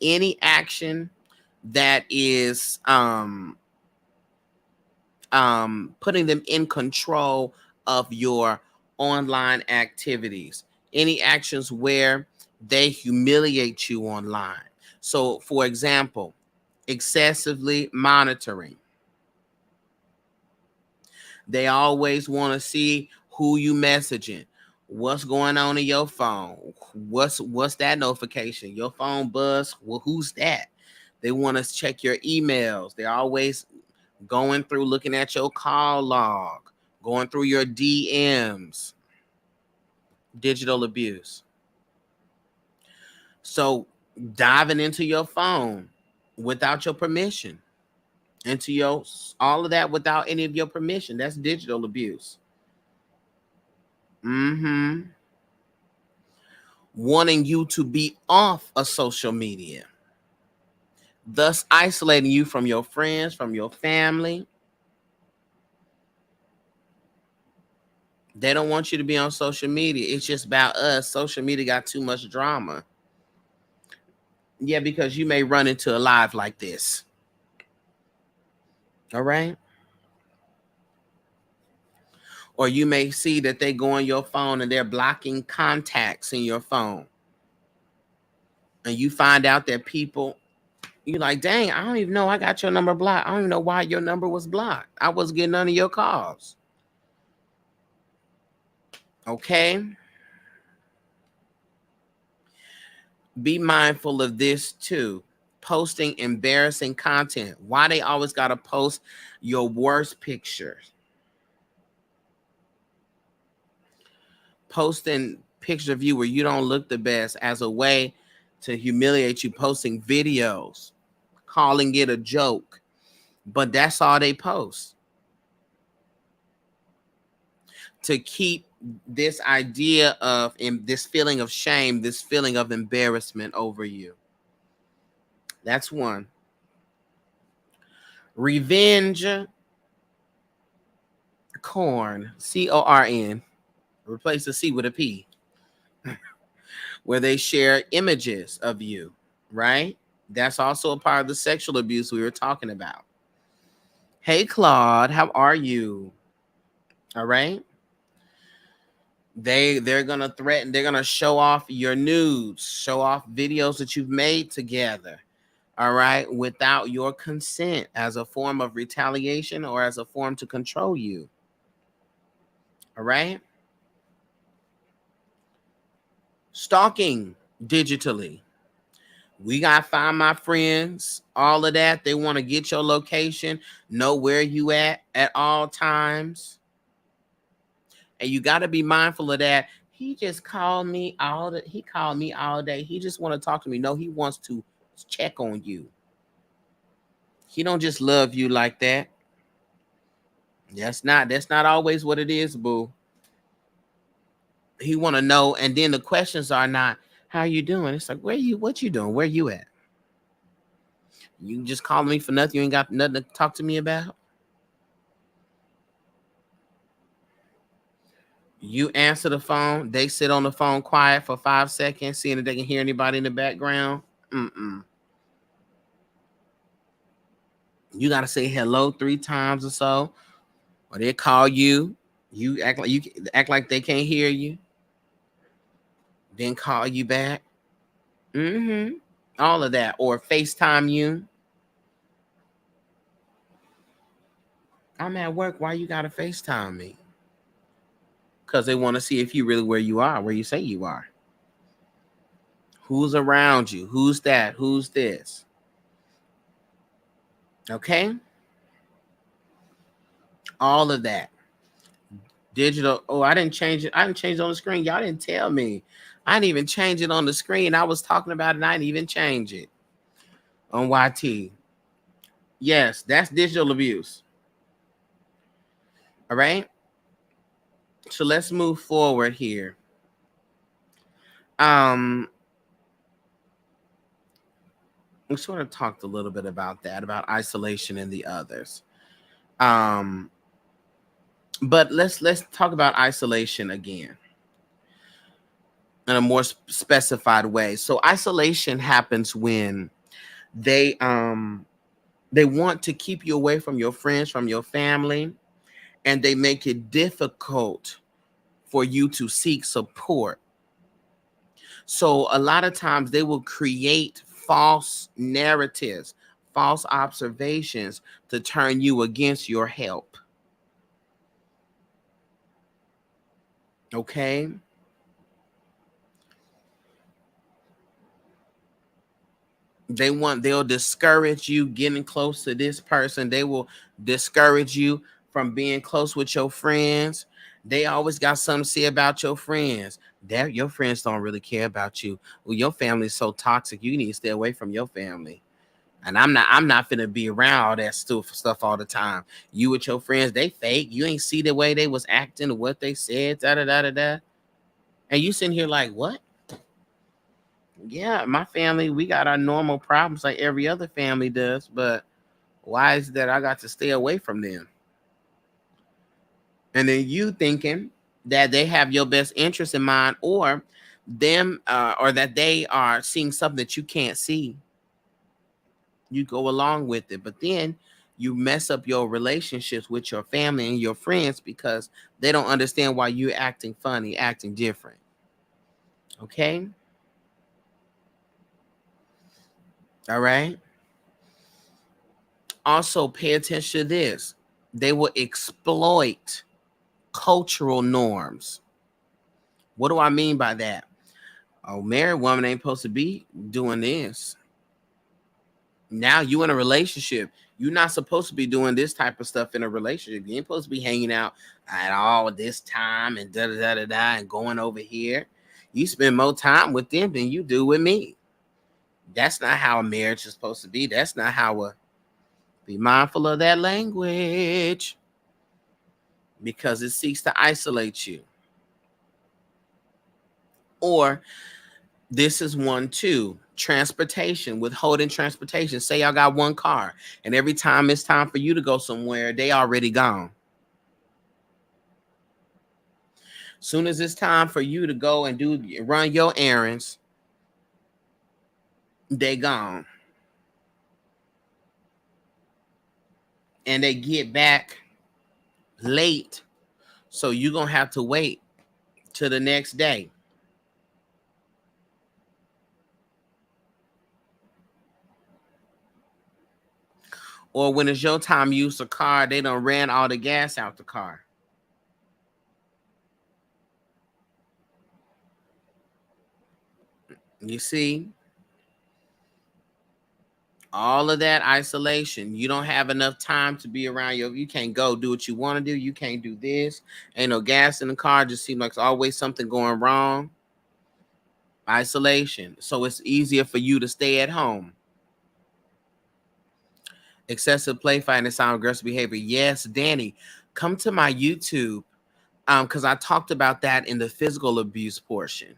any action that is putting them in control of your online activities, any actions where they humiliate you online. So, for example, excessively monitoring. They always want to see who you messaging, what's going on in your phone, what's that notification, your phone buzz. Well, who's that? They want to check your emails. They're always going through, looking at your call log, going through your DMs. Digital abuse. So diving into your phone, without your permission, into your all of that without any of your permission. That's digital abuse. Wanting you to be off of social media, thus isolating you from your friends, from your family. They don't want you to be on social media. It's just about us. Social media got too much drama. Yeah, because you may run into a live like this. All right. Or you may see that they go on your phone and they're blocking contacts in your phone. And you find out that people, you're like, dang, I don't even know I got your number blocked. I don't even know why your number was blocked. I wasn't getting none of your calls. Okay. Be mindful of this too. Posting embarrassing content. Why they always got to post your worst pictures? Posting pictures of you where you don't look the best as a way to humiliate you. Posting videos, calling it a joke, but that's all they post to keep this idea of this feeling of shame, this feeling of embarrassment over you. That's one. Revenge corn, CORN. Replace the C with a P, where they share images of you, right? That's also a part of the sexual abuse we were talking about. Hey, Claude, how are you? All right. They're gonna threaten, they're gonna show off your nudes, show off videos that you've made together, all right, without your consent, as a form of retaliation or as a form to control you. All right. Stalking digitally. We got Find My Friends, all of that. They want to get your location, know where you at all times. And you got to be mindful of that. He just called me he called me all day. He just want to talk to me. No, he wants to check on you. He don't just love you like that. That's not always what it is, boo. He want to know, and then the questions are not, how you doing? It's like, what you doing? Where you at? You just calling me for nothing. You ain't got nothing to talk to me about. You answer the phone. They sit on the phone quiet for 5 seconds, seeing if they can hear anybody in the background. You gotta say hello 3 times or so, or they call you. You act like they can't hear you. Then call you back. All of that, or FaceTime you. I'm at work. Why you gotta FaceTime me? Because they want to see if you really where you are, where you say you are. Who's around you? Who's that? Who's this? Okay? All of that. Digital. Oh, I didn't change it. I didn't change it on the screen. Y'all didn't tell me. I didn't even change it on the screen. I was talking about it and I didn't even change it on YT. Yes, that's digital abuse. All right. So let's move forward here. We sort of talked a little bit about that, about isolation and the others. But let's talk about isolation again in a more specified way. So isolation happens when they want to keep you away from your friends, from your family, and they make it difficult for you to seek support. So a lot of times they will create false narratives, false observations to turn you against your help. Okay? They'll discourage you getting close to this person. They will discourage you from being close with your friends. They always got something to say about your friends. That your friends don't really care about you. Well, your family is so toxic. You need to stay away from your family. And I'm not finna be around all that stuff all the time. You with your friends, they fake. You ain't see the way they was acting or what they said, da da da da da. And you sitting here like, what? Yeah, my family, we got our normal problems like every other family does, but why is that I got to stay away from them? And then you thinking that they have your best interest in mind, or them, or that they are seeing something that you can't see. You go along with it, but then you mess up your relationships with your family and your friends because they don't understand why you're acting funny, acting different. Okay? All right? Also, pay attention to this. They will exploit cultural norms. What do I mean by that? Oh, married woman ain't supposed to be doing this. Now you in a relationship. You're not supposed to be doing this type of stuff in a relationship. You ain't supposed to be hanging out at all this time and da da da da da and going over here. You spend more time with them than you do with me. That's not how a marriage is supposed to be. That's not how a be mindful of that language because it seeks to isolate you. Or this is one too. Transportation, withholding transportation. Say y'all got one car, and every time it's time for you to go somewhere, they already gone. Soon as it's time for you to go and run your errands, they gone. And they get back late. So you're gonna have to wait till the next day. Or when it's your time to use the car, they done ran all the gas out the car. You see? All of that isolation. You don't have enough time to be around you can't go do what you want to do. You can't do this. Ain't no gas in the car. Just seems like there's always something going wrong. Isolation. So it's easier for you to stay at home. Excessive play fighting and sound aggressive behavior. Yes, Danny, come to my YouTube. Because I talked about that in the physical abuse portion.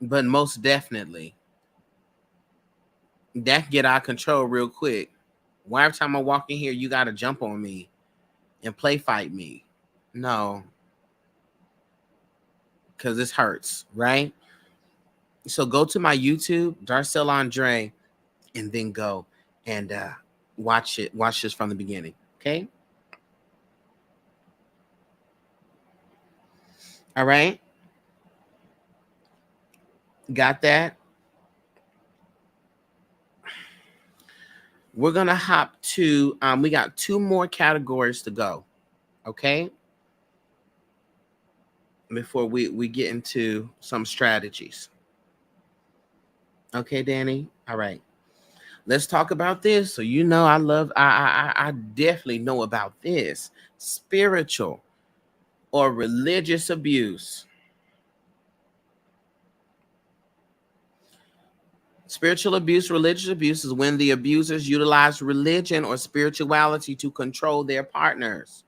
But most definitely, that can get out of control real quick. Why every time I walk in here, you gotta jump on me and play fight me? No, because this hurts, right? So go to my YouTube, darcellandre, and then go and watch it. Watch this from the beginning. Okay. All right. Got that? We're gonna hop to we got two more categories to go. Okay. Before we get into some strategies. Okay, Danny. All right. Let's talk about this. So I definitely know about this. Spiritual or religious abuse. Spiritual abuse, religious abuse is when the abusers utilize religion or spirituality to control their partners,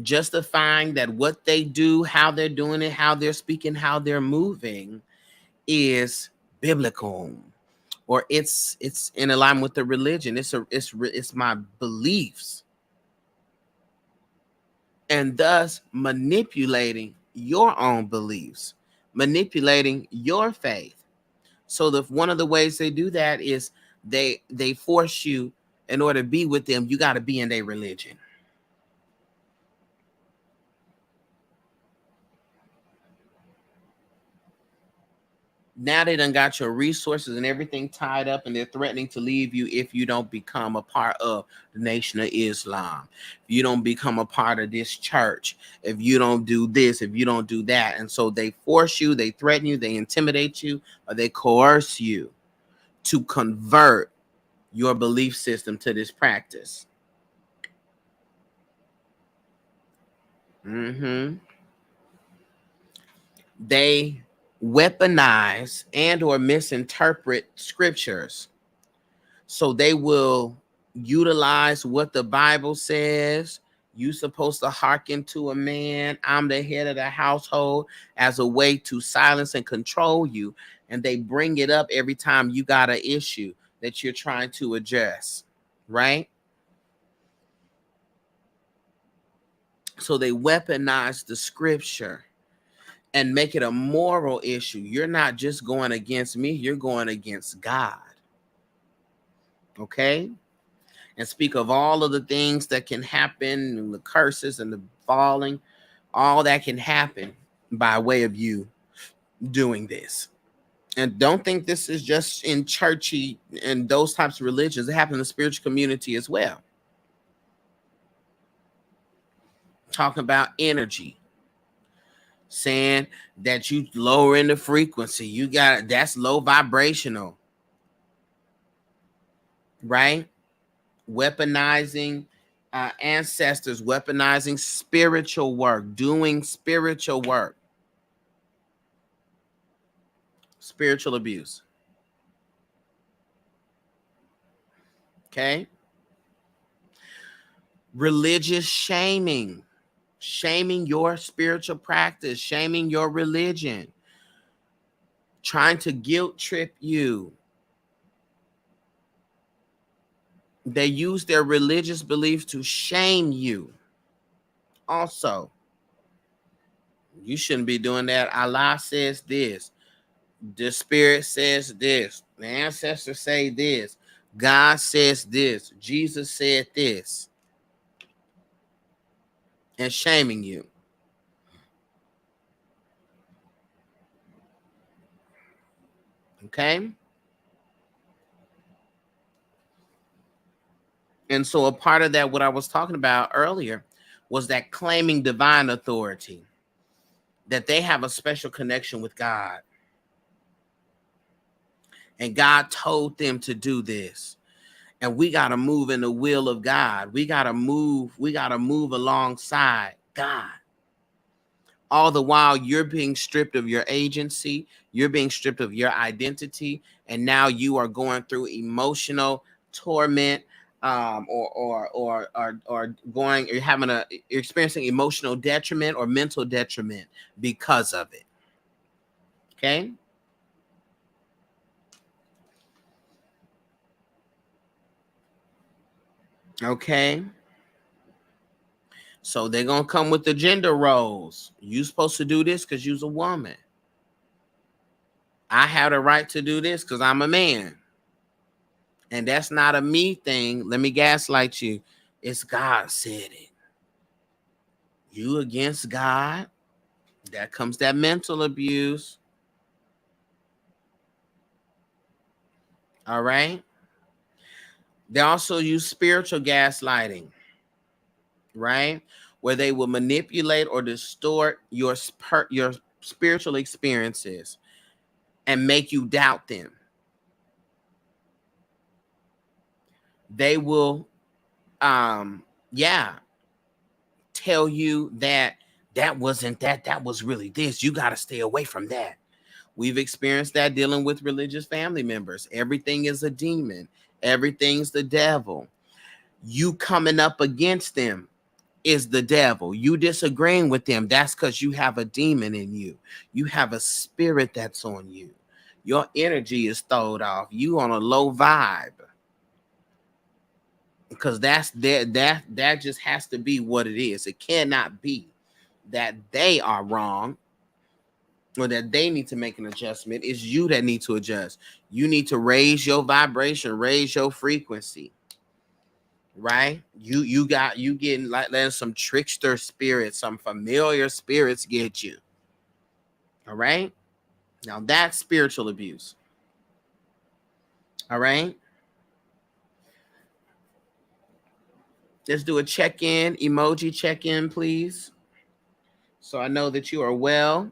justifying that what they do, how they're doing it, how they're speaking, how they're moving is biblical, or it's in alignment with the religion. It's my beliefs, and thus manipulating your own beliefs, manipulating your faith. So one of the ways they do that is they force you, in order to be with them, you got to be in their religion. Now they done got your resources and everything tied up, and they're threatening to leave you if you don't become a part of the Nation of Islam. If you don't become a part of this church, if you don't do this, if you don't do that. And so they force you, they threaten you, they intimidate you, or they coerce you to convert your belief system to this practice. They weaponize and or misinterpret scriptures. So they will utilize what the Bible says. You supposed to hearken to a man. I'm the head of the household, as a way to silence and control you. And they bring it up every time you got an issue that you're trying to address, right? So they weaponize the scripture and make it a moral issue. You're not just going against me, you're going against God. Okay? And speak of all of the things that can happen, and the curses and the falling, all that can happen by way of you doing this. And don't think this is just in churchy and those types of religions. It happens in the spiritual community as well. Talking about energy, saying that you lower in the frequency, you got that's low vibrational, right? Weaponizing ancestors, weaponizing spiritual work, doing spiritual work, spiritual abuse. Okay. Religious shaming, shaming your spiritual practice, shaming your religion, trying to guilt trip you. They use their religious beliefs to shame you. Also, you shouldn't be doing that. Allah says this. The spirit says this. The ancestors say this. God says this. Jesus said this. And shaming you. Okay? And so a part of that, what I was talking about earlier, was that claiming divine authority, that they have a special connection with God. And God told them to do this. And we got to move in the will of God. We got to move alongside God. All the while you're being stripped of your agency, you're being stripped of your identity, and now you are going through emotional torment, or going, you're experiencing emotional detriment or mental detriment because of it. Okay. Okay. So they're gonna come with the gender roles. You supposed to do this because you's a woman. I have the right to do this because I'm a man. And that's not a me thing. Let me gaslight you. It's God said it. You against God. That comes that mental abuse. All right. They also use spiritual gaslighting, right? Where they will manipulate or distort your spiritual experiences and make you doubt them. They will yeah, tell you that wasn't that was really this. You got to stay away from that. We've experienced that dealing with religious family members. Everything is a demon. Everything's the devil. You coming up against them is the devil. You disagreeing with them, that's because you have a demon in you. You have a spirit that's on you. Your energy is throwed off. You on a low vibe. Because that just has to be what it is. It cannot be that they are wrong or that they need to make an adjustment. It's you that need to adjust. You need to raise your vibration, raise your frequency, right? You getting like letting some trickster spirits, some familiar spirits get you. All right. Now that's spiritual abuse. All right. Let's do a check-in, emoji check-in, please. So I know that you are well.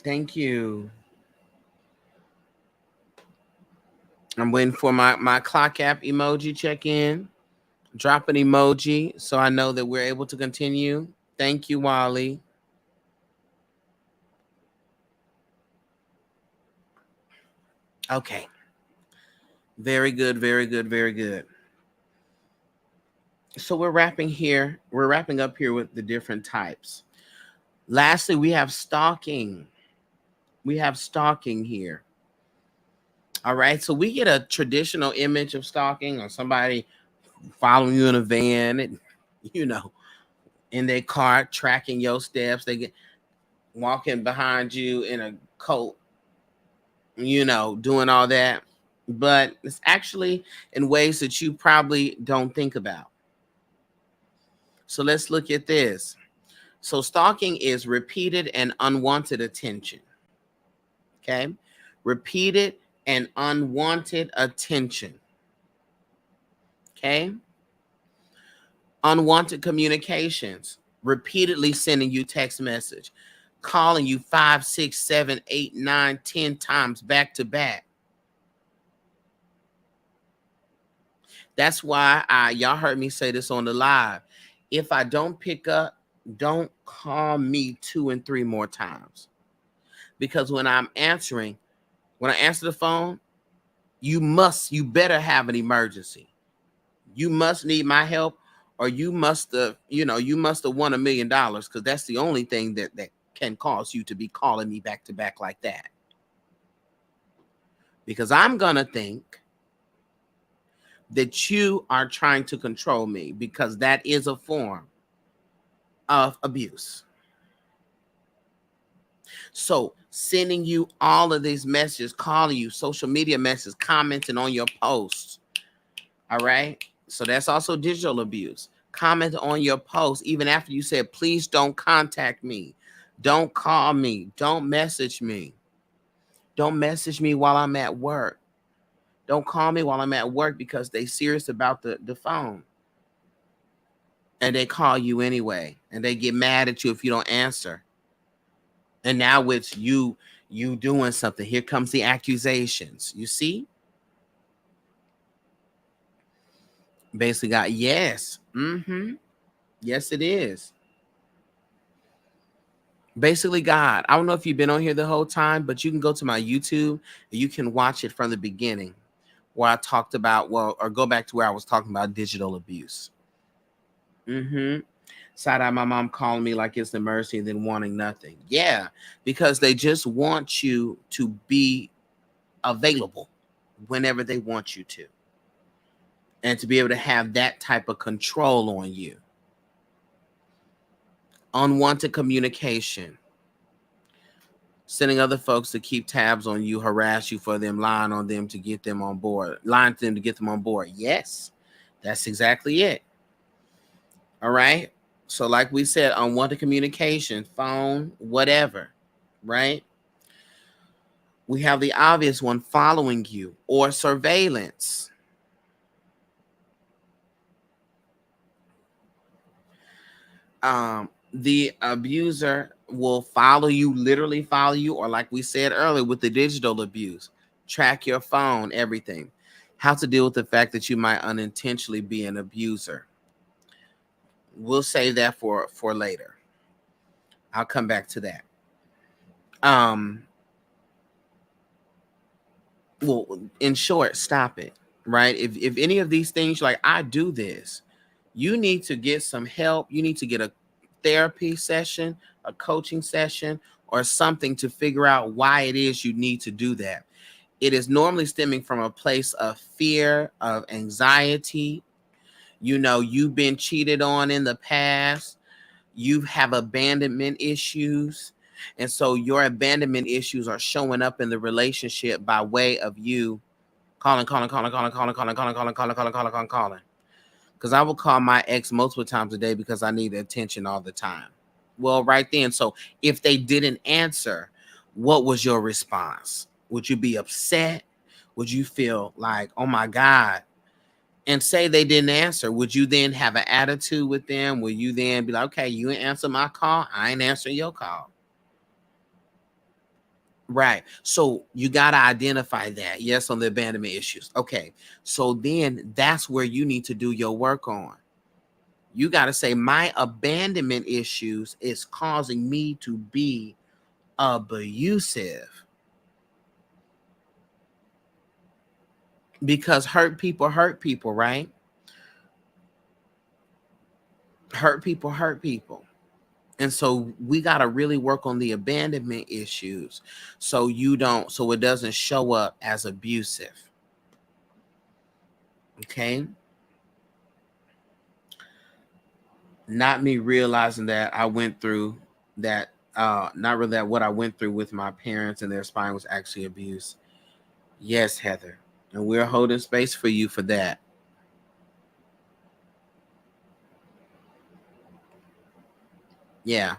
Thank you. I'm waiting for my clock app emoji check in. Drop an emoji so I know that we're able to continue. Thank you, Wally. Okay. Very good, very good, very good. So we're wrapping here. We're wrapping up here with the different types. Lastly, we have stalking. We have stalking here. All right. So we get a traditional image of stalking, or somebody following you in a van and, you know, in their car, tracking your steps. They get walking behind you in a coat, doing all that. But it's actually in ways that you probably don't think about. So let's look at this. So stalking is repeated and unwanted attention. Okay. Repeated and unwanted attention. Okay. Unwanted communications, repeatedly sending you text message, calling you 5, 6, 7, 8, 9, 10 times back to back. That's why y'all heard me say this on the live. If I don't pick up, don't call me 2 and 3 more times. Because when I answer the phone, you better have an emergency. You must need my help, or you must have won $1 million, because that's the only thing that can cause you to be calling me back to back like that. Because I'm gonna think that you are trying to control me, because that is a form of abuse. So sending you all of these messages, calling you, social media messages, commenting on your posts. All right. So that's also digital abuse. Comment on your post, even after you said, please don't contact me. Don't call me. Don't message me. Don't message me while I'm at work. Don't call me while I'm at work, because they serious about the phone. And they call you anyway. And they get mad at you if you don't answer. And now it's you doing something. Here comes the accusations. You see? Basically got yes. Mm-hmm. Yes, it is. Basically, God. I don't know if you've been on here the whole time, but you can go to my YouTube and you can watch it from the beginning, where I talked about, or go back to where I was talking about digital abuse. Mm-hmm. Side eye, my mom calling me like it's an emergency and then wanting nothing. Yeah, because they just want you to be available whenever they want you to, and to be able to have that type of control on you. Unwanted communication. Sending other folks to keep tabs on you, harass you for them, lying on them to get them on board, lying to them to get them on board. Yes, that's exactly it. All right. So like we said, unwanted communication, phone, whatever, right? We have the obvious one, following you, or surveillance. The abuser will literally follow you, or like we said earlier with the digital abuse, track your phone, everything. How to deal with the fact that you might unintentionally be an abuser. We'll save that for later. I'll come back to that. Well, in short, stop it. Right? If any of these things, like, I do this, you need to get some help. You need to get a therapy session, a coaching session, or something to figure out why it is you need to do that. It is normally stemming from a place of fear, of anxiety. You've been cheated on in the past. You have abandonment issues. And so your abandonment issues are showing up in the relationship by way of you calling. Because I will call my ex multiple times a day because I need attention all the time. Well, right then. So if they didn't answer, what was your response? Would you be upset? Would you feel like, oh my God? And say they didn't answer, would you then have an attitude with them? Will you then be like, okay, you ain't answer my call, I ain't answering your call? Right. So you got to identify that. Yes, on the abandonment issues. Okay. So then that's where you need to do your work on. You got to say, my abandonment issues is causing me to be abusive. Because hurt people, right? Hurt people, hurt people. And so we got to really work on the abandonment issues so so it doesn't show up as abusive. Okay. Not me realizing that I went through that, not really that what I went through with my parents and their spine was actually abuse. Yes, Heather. And we're holding space for you for that. Yeah.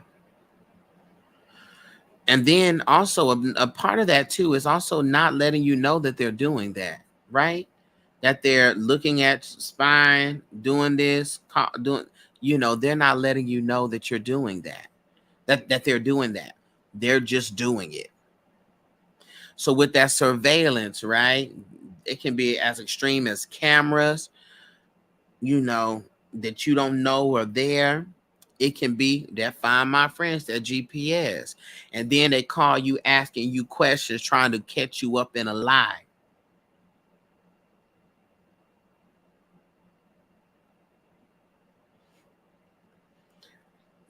And then also a part of that too is also not letting you know that they're doing that, right? That they're looking at spine, doing this, doing, they're not letting you know that you're doing that, that they're doing that. They're just doing it. So with that surveillance, right? It can be as extreme as cameras, that you don't know are there. It can be that Find My Friends, that GPS. And then they call you asking you questions, trying to catch you up in a lie.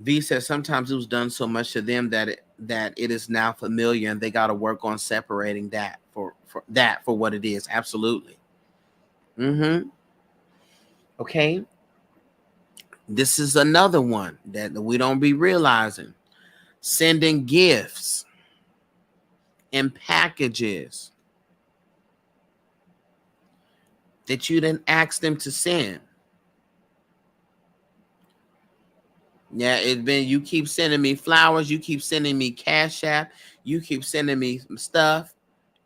V says sometimes it was done so much to them that it is now familiar, and they got to work on separating that for what it is. Absolutely. Mm-hmm. Okay. This is another one that we don't be realizing. Sending gifts and packages that you didn't ask them to send. Yeah, it's been, you keep sending me flowers, you keep sending me Cash App, you keep sending me stuff,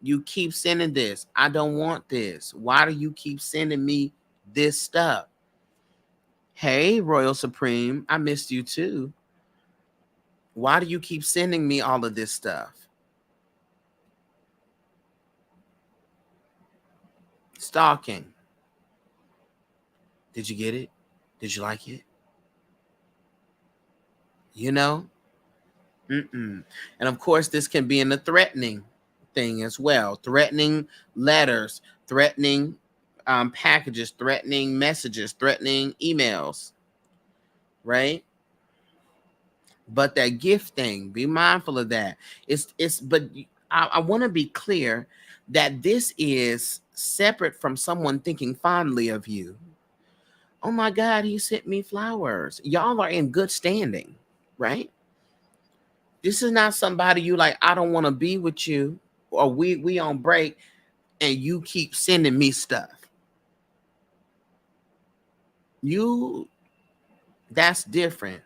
you keep sending this. I don't want this. Why do you keep sending me this stuff? Hey, Royal Supreme, I missed you too. Why do you keep sending me all of this stuff? Stalking. Did you get it? Did you like it? You know? Mm-mm. And of course, this can be in the threatening thing as well. Threatening letters, threatening packages, threatening messages, threatening emails, right? But that gift thing, be mindful of that. But I want to be clear that this is separate from someone thinking fondly of you. Oh my God, he sent me flowers. Y'all are in good standing, right? This is not somebody you like, I don't want to be with you, or we on break and you keep sending me stuff. You That's different.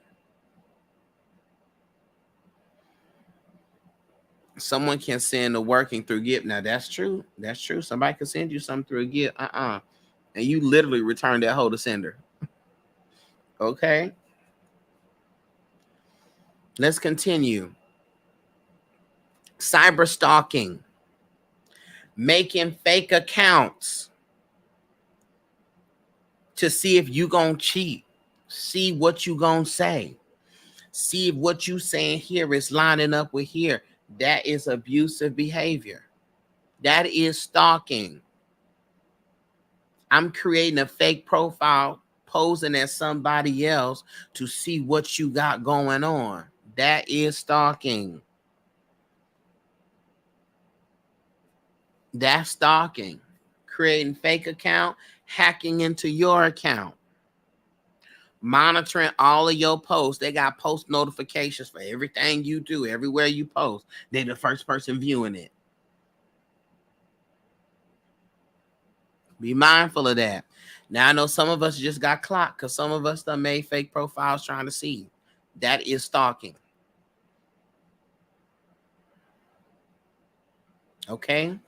Someone can send a working through gift. Now that's true. That's true. Somebody can send you something through a gift. And you literally return that whole to sender. Okay. Let's continue. Cyber stalking. Making fake accounts to see if you gonna cheat. See what you gonna say. See if what you saying here is lining up with here. That is abusive behavior. That is stalking. I'm creating a fake profile, posing as somebody else to see what you got going on. That is stalking. That's stalking. Creating fake account, hacking into your account, monitoring all of your posts. They got post notifications for everything you do, everywhere you post. They're the first person viewing it. Be mindful of that. Now I know some of us just got clocked because some of us done made fake profiles trying to see. That is stalking. Okay.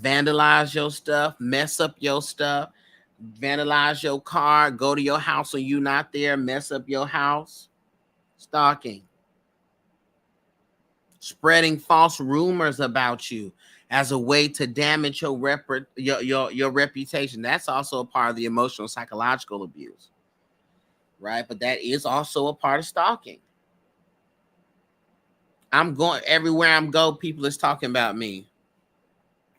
Vandalize your stuff, mess up your stuff, vandalize your car, go to your house when you not there, mess up your house. Stalking. Spreading false rumors about you as a way to damage your reputation. That's also a part of the emotional psychological abuse, right? But that is also a part of stalking. I'm going everywhere I'm go, people is talking about me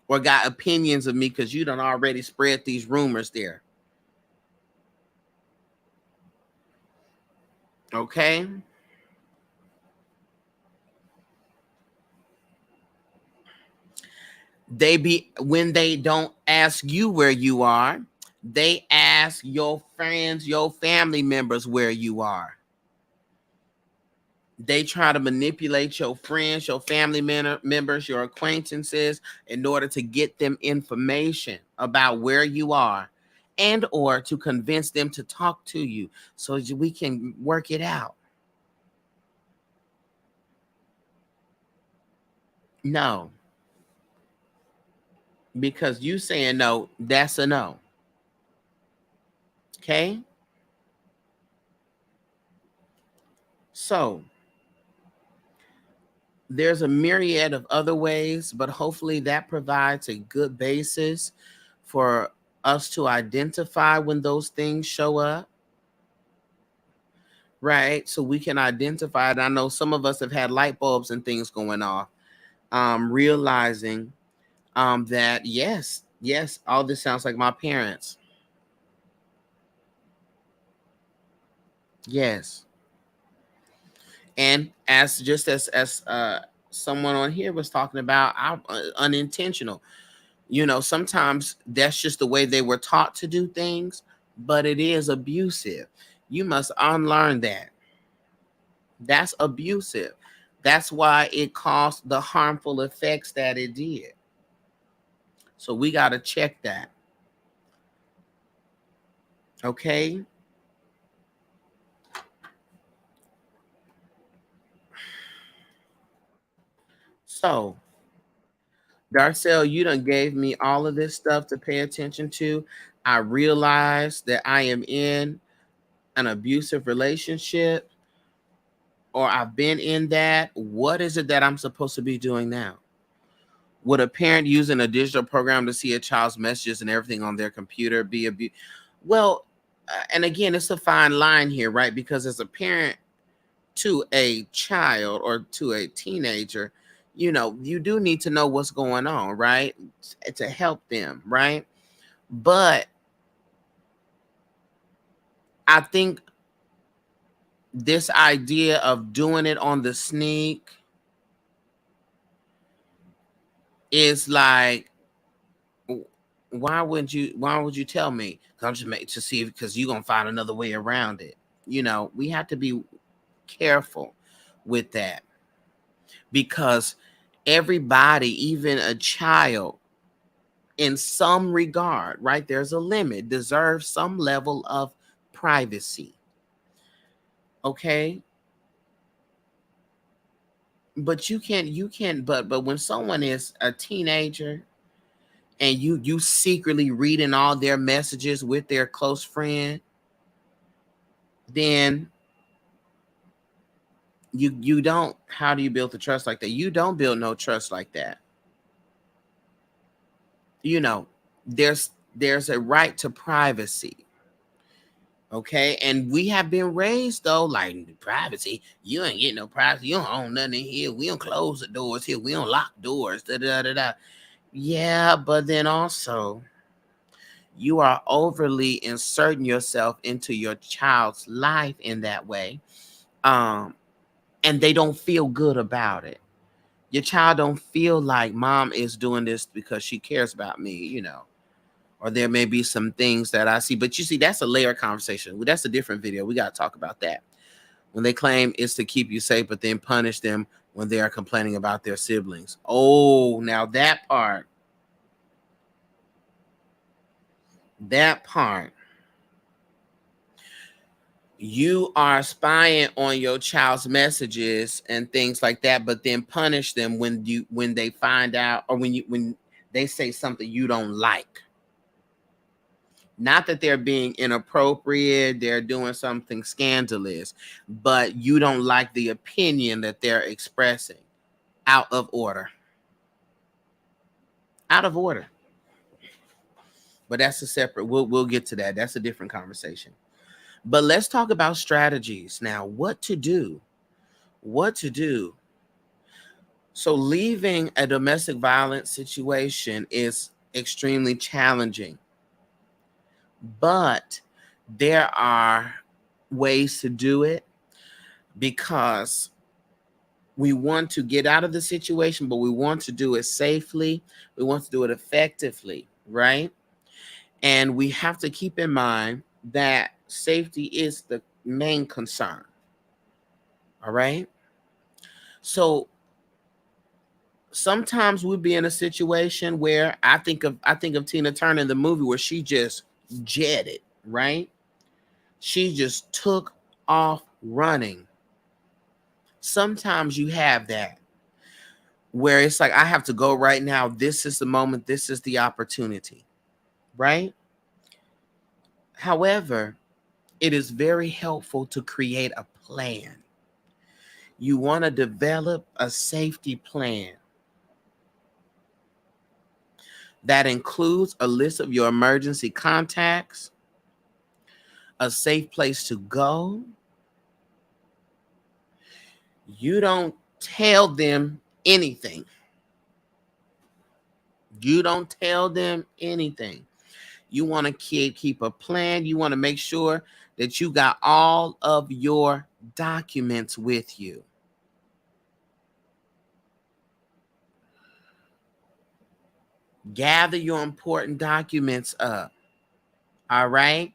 or got opinions of me because you done already spread these rumors there. Okay. When they don't ask you where you are, they ask your friends, your family members where you are. They try to manipulate your friends, your family members, your acquaintances in order to get them information about where you are and or to convince them to talk to you so we can work it out. No, because you saying no, that's a no. Okay? So, there's a myriad of other ways, but hopefully that provides a good basis for us to identify when those things show up, right? So we can identify it. I know some of us have had light bulbs and things going off, realizing that yes, all this sounds like my parents. Yes. And as someone on here was talking about, unintentional. Sometimes that's just the way they were taught to do things, but it is abusive. You must unlearn that. That's abusive. That's why it caused the harmful effects that it did. So we got to check that. Okay. So, Darcel, you done gave me all of this stuff to pay attention to. I realize that I am in an abusive relationship or I've been in that. What is it that I'm supposed to be doing now? Would a parent using a digital program to see a child's messages and everything on their computer be abuse? Well, and again, it's a fine line here, right? Because as a parent to a child or to a teenager, you do need to know what's going on, right? To help them, right? But I think this idea of doing it on the sneak is like, why would you tell me? 'Cause I'm just make to see because you're gonna find another way around it. We have to be careful with that because everybody, even a child, in some regard, right? There's a limit, deserves some level of privacy. Okay. But but when someone is a teenager and you secretly reading all their messages with their close friend, then you don't how do you build the trust like that? You don't build no trust like that. you know there's a right to privacy. Okay, and we have been raised though like privacy, you ain't getting no privacy, you don't own nothing in here, we don't close the doors here, we don't lock doors, da da da da. Yeah, but then also you are overly inserting yourself into your child's life in that way, um and they don't feel good about it. Your child don't feel like mom is doing this because she cares about me. Or there may be some things that I see, but you see, that's a layer conversation. That's a different video. We got to talk about that. When they claim it's to keep you safe, but then punish them when they are complaining about their siblings. Oh, now that part, you are spying on your child's messages and things like that, but then punish them when they find out or when they say something you don't like. Not that they're being inappropriate, they're doing something scandalous, but you don't like the opinion that they're expressing. Out of order. Out of order. But that's a separate, we'll get to that. That's a different conversation. But let's talk about strategies now. What to do? What to do? So leaving a domestic violence situation is extremely challenging. But there are ways to do it, because we want to get out of the situation, but we want to do it safely. We want to do it effectively, right? And we have to keep in mind that safety is the main concern. All right. So sometimes we'll be in a situation where I think of Tina Turner in the movie, where she just jetted, right? She just took off running. Sometimes you have that, where it's like, I have to go right now. This is the moment. This is the opportunity, right? However, it is very helpful to create a plan. You want to develop a safety plan that includes a list of your emergency contacts, a safe place to go. You don't tell them anything. You don't tell them anything. You want to keep a plan. You want to make sure that you got all of your documents with you. Gather your important documents up. All right?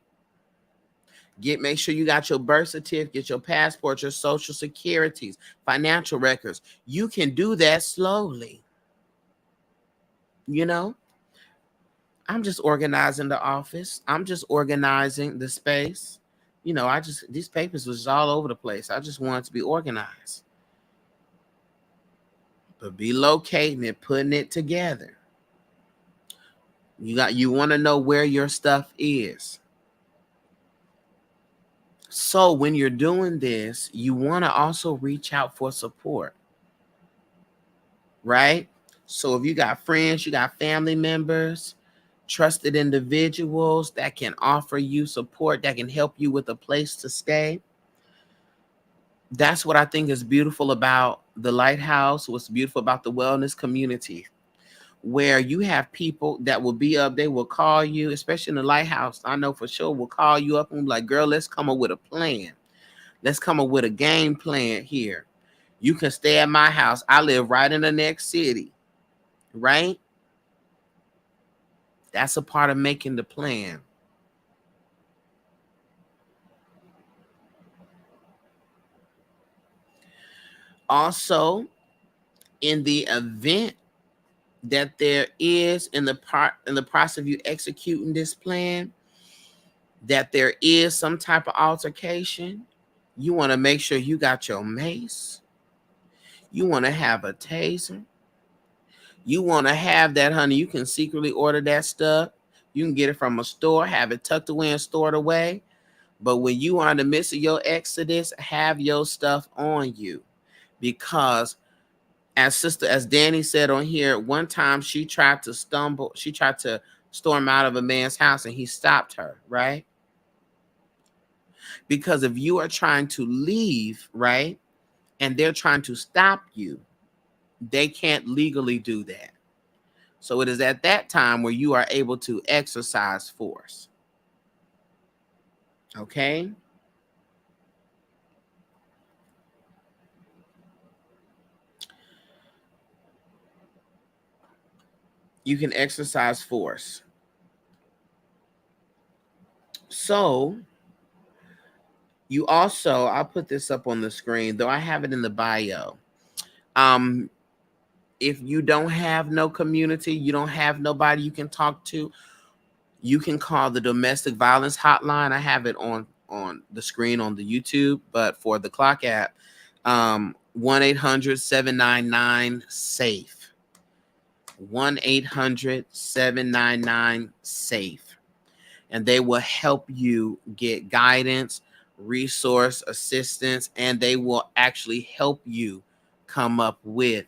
Make sure you got your birth certificate, your passport, your social securities, financial records. You can do that slowly. You know, I'm just organizing the office. I'm just organizing the space. These papers was all over the place. I just wanted to be organized. But be locating it, putting it together. You want to know where your stuff is. So when you're doing this, you want to also reach out for support, right? So if you got friends, you got family members, trusted individuals that can offer you support, that can help you with a place to stay. That's what I think is beautiful about the Lighthouse, what's beautiful about the wellness community, where you have people that will be up, they will call you, especially in the Lighthouse. I know for sure will call you up and be like, girl, let's come up with a plan. Let's come up with a game plan here. You can stay at my house. I live right in the next city, right? That's a part of making the plan. Also, in the event that there is in the process of you executing this plan, that there is some type of altercation, you want to make sure you got your mace. You want to have a taser. You want to have that, honey. You can secretly order that stuff. You can get it from a store, have it tucked away and stored away. But when you are in the midst of your exodus, have your stuff on you. Because as Danny said on here, one time she tried to storm out of a man's house and he stopped her, right? Because if you are trying to leave, right, and they're trying to stop you, they can't legally do that. So it is at that time where you are able to exercise force. Okay? You can exercise force. So you also, I'll put this up on the screen, though I have it in the bio. If you don't have no community, you don't have nobody you can talk to, you can call the domestic violence hotline. I have it on the screen on the YouTube, but for the clock app, 1-800-799-SAFE. 1-800-799-SAFE. and they will help you get guidance, resource, assistance, and they will actually help you come up with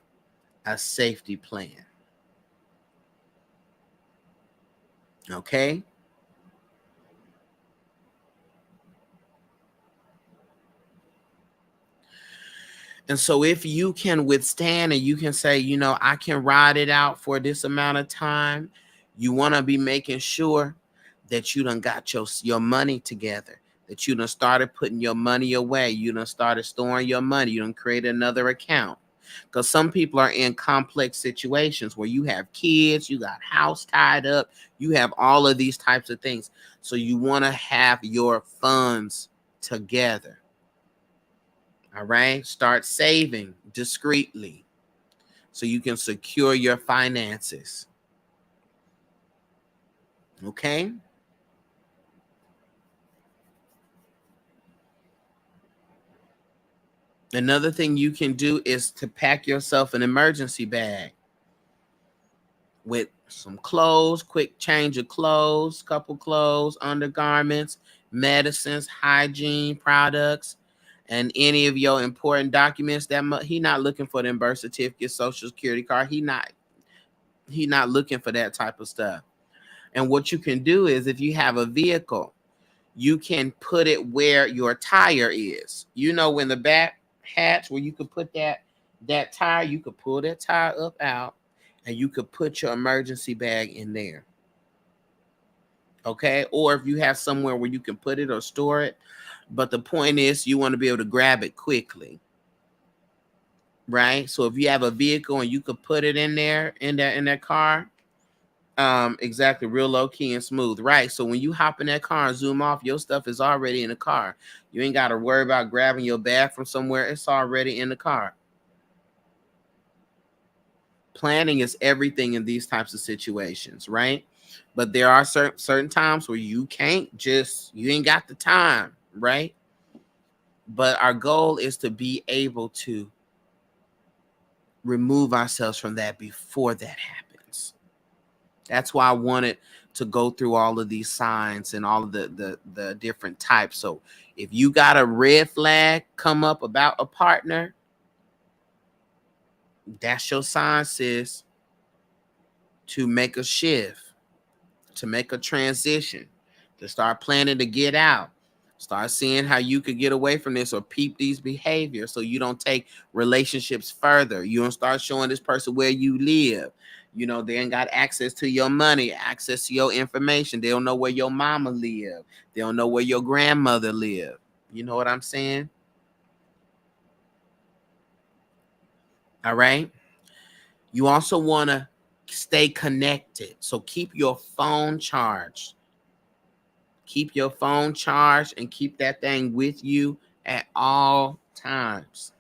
a safety plan. Okay? And so if you can withstand and you can say, I can ride it out for this amount of time, you want to be making sure that you done got your money together, that you done started putting your money away, you done started storing your money, you done created another account. Because some people are in complex situations where you have kids, you got house tied up, you have all of these types of things. So you want to have your funds together. All right. Start saving discreetly so you can secure your finances. Okay. Another thing you can do is to pack yourself an emergency bag with some clothes, quick change of clothes, couple clothes, undergarments, medicines, hygiene products, and any of your important documents. He not looking for them birth certificate, social security card. He not looking for that type of stuff. And what you can do is, if you have a vehicle, you can put it where your tire is. In the back hatch where you could put that tire, you could pull that tire up out and you could put your emergency bag in there. Okay? Or if you have somewhere where you can put it or store it. But the point is, you want to be able to grab it quickly. Right? So if you have a vehicle and you could put it in there, in that car, exactly, real low key and smooth. Right. So when you hop in that car and zoom off, your stuff is already in the car. You ain't got to worry about grabbing your bag from somewhere. It's already in the car. Planning is everything in these types of situations, right? But there are certain times where you ain't got the time, right? But our goal is to be able to remove ourselves from that before that happens. That's why I wanted to go through all of these signs and all of the different types. So if you got a red flag come up about a partner, that's your sign, sis, to make a shift, to make a transition, to start planning to get out. Start seeing how you could get away from this or peep these behaviors so you don't take relationships further. You don't start showing this person where you live. They ain't got access to your money, access to your information. They don't know where your mama live. They don't know where your grandmother live. You know what I'm saying? All right. You also want to stay connected. So keep your phone charged. Keep your phone charged and keep that thing with you at all times.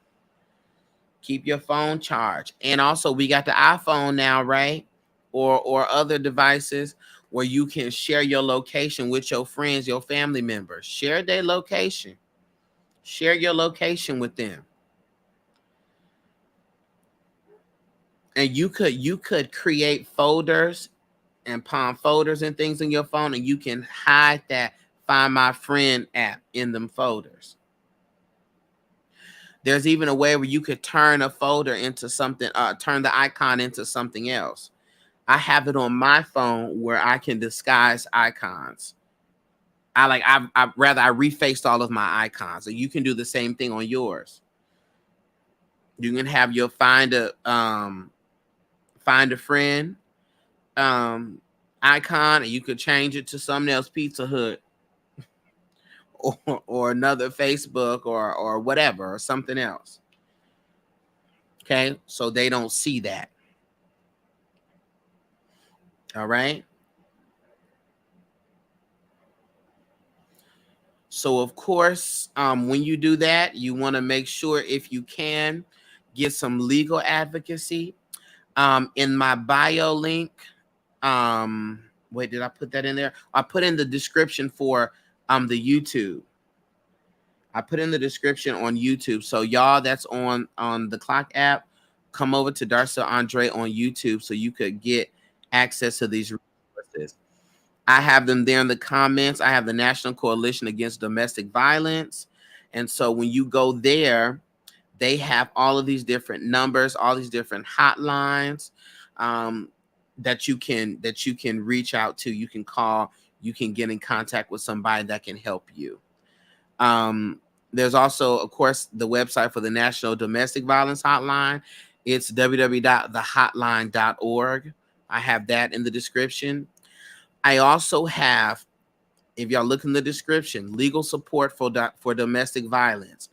Keep your phone charged. And also, we got the iPhone now, right? Or other devices where you can share your location with your friends, your family members. Share their location. Share your location with them. And you could create folders and palm folders and things in your phone, and you can hide that Find My Friend app in them folders. There's even a way where you could turn a folder into something, turn the icon into something else. I have it on my phone where I can disguise icons. I rather I refaced all of my icons. So you can do the same thing on yours. You can have your find a friend icon, and you could change it to something else, Pizza Hut, or another Facebook or whatever, or something else. Okay, so they don't see that. All right. So of course, when you do that, you want to make sure, if you can, get some legal advocacy. In my bio link, wait, did I put that in there? I put in the description for the YouTube. I put in the description on YouTube. So y'all that's on the Clock app, come over to darcellandre on YouTube so you could get access to these resources. I have them there in the comments. I have the National Coalition Against Domestic Violence. And so when you go there, they have all of these different numbers, all these different hotlines that you can reach out to. You can call, you can get in contact with somebody that can help you. There's also, of course, the website for the National Domestic Violence Hotline. It's www.thehotline.org. I have that in the description. I also have, if y'all look in the description, legal support for domestic violence.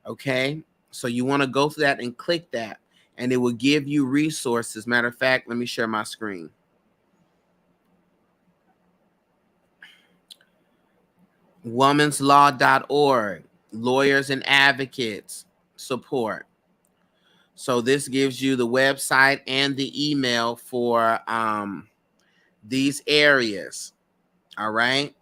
Okay, so you want to go through that and click that, and it will give you resources. Matter of fact, let me share my screen. womanslaw.org, lawyers and advocates support. So this gives you the website and the email for these areas. All right.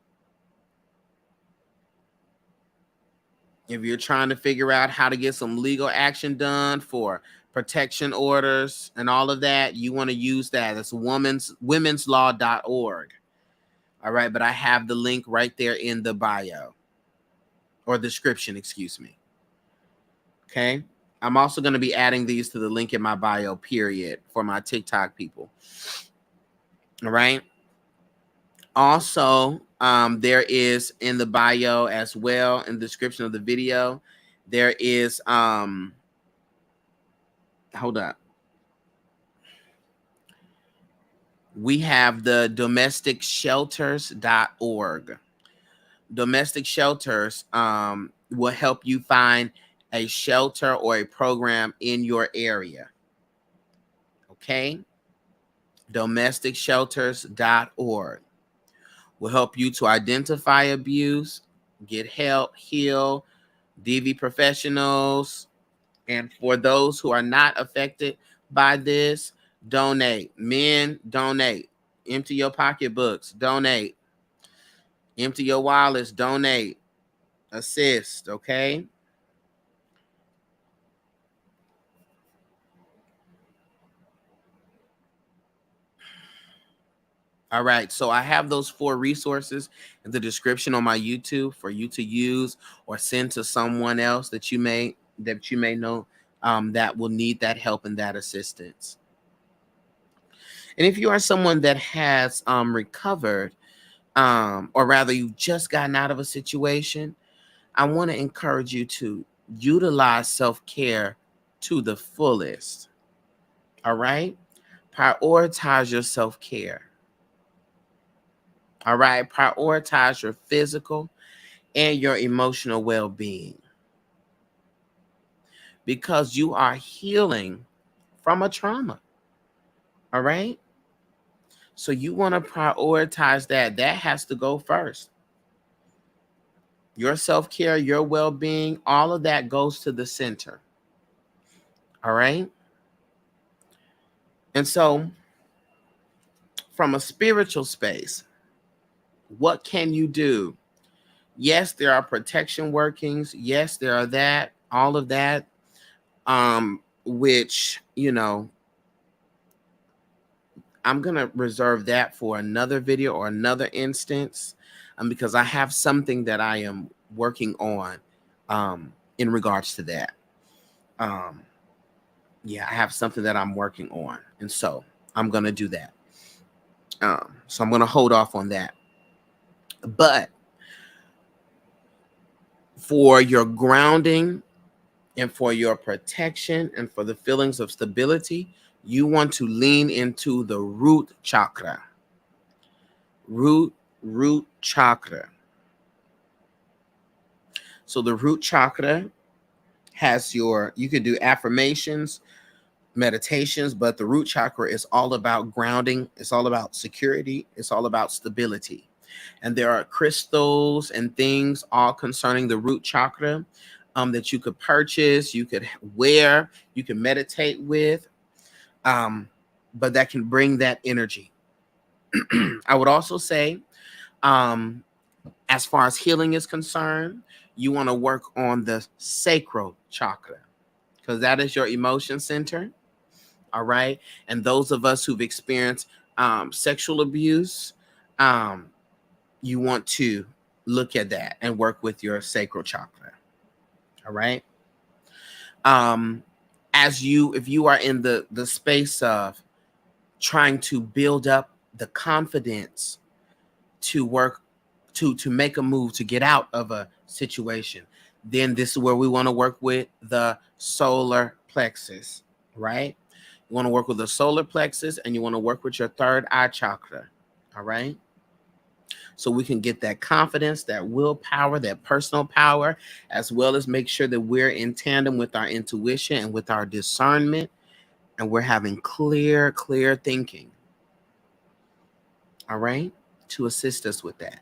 If you're trying to figure out how to get some legal action done for protection orders and all of that, you want to use that. It's womenslaw.org. All right. But I have the link right there in the bio or description, excuse me. Okay. I'm also going to be adding these to the link in my bio, period, for my TikTok people. All right. Also, there is in the bio as well, in the description of the video, there is, hold up. We have the domesticshelters.org. Domestic shelters will help you find a shelter or a program in your area. Okay? Domesticshelters.org will help you to identify abuse, get help, heal, DV professionals, and for those who are not affected by this, donate. Men, donate. Empty your pocketbooks, donate. Empty your wallets, donate. Assist, okay? All right, so I have those 4 resources in the description on my YouTube for you to use or send to someone else that you may know that will need that help and that assistance. And if you are someone that has recovered, or rather you've just gotten out of a situation, I want to encourage you to utilize self-care to the fullest. All right? Prioritize your self-care. All right? Prioritize your physical and your emotional well-being. Because you are healing from a trauma. All right? So you want to prioritize that. That has to go first. Your self-care, your well-being, all of that goes to the center. All right? And so from a spiritual space, what can you do? Yes, there are protection workings. Yes, there are that, all of that, which, you know, I'm going to reserve that for another video or another instance, because I have something that I am working on in regards to that. Yeah, I have something that I'm working on. And so I'm going to do that. So I'm going to hold off on that. But for your grounding and for your protection and for the feelings of stability, you want to lean into the root chakra. Root chakra. So the root chakra has you can do affirmations, meditations, but the root chakra is all about grounding. It's all about security. It's all about stability. And there are crystals and things all concerning the root chakra that you could purchase, you could wear, you can meditate with, but that can bring that energy. I would also say, as far as healing is concerned, you want to work on the sacral chakra because that is your emotion center. All right. And those of us who've experienced sexual abuse, you want to look at that and work with your sacral chakra. All right. If you are in the space of trying to build up the confidence to work, to make a move, to get out of a situation, then this is where we want to work with the solar plexus, right? You want to work with the solar plexus, and you want to work with your third eye chakra. All right. So we can get that confidence, that willpower, that personal power, as well as make sure that we're in tandem with our intuition and with our discernment, and we're having clear thinking. All right. To assist us with that.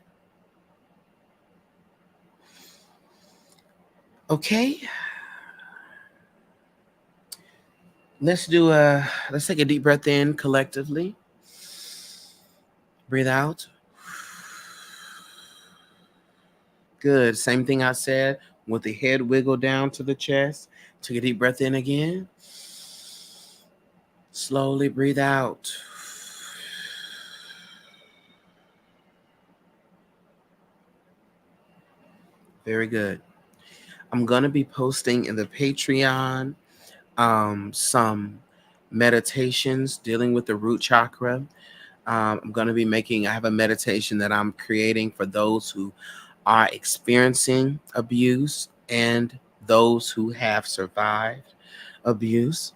Okay. Let's take a deep breath in collectively. Breathe out. Good. Same thing I said, with the head wiggle down to the chest. Take a deep breath in again. Slowly breathe out. Very good. I'm going to be posting in the Patreon some meditations dealing with the root chakra. I'm going to be I have a meditation that I'm creating for those who are experiencing abuse and those who have survived abuse.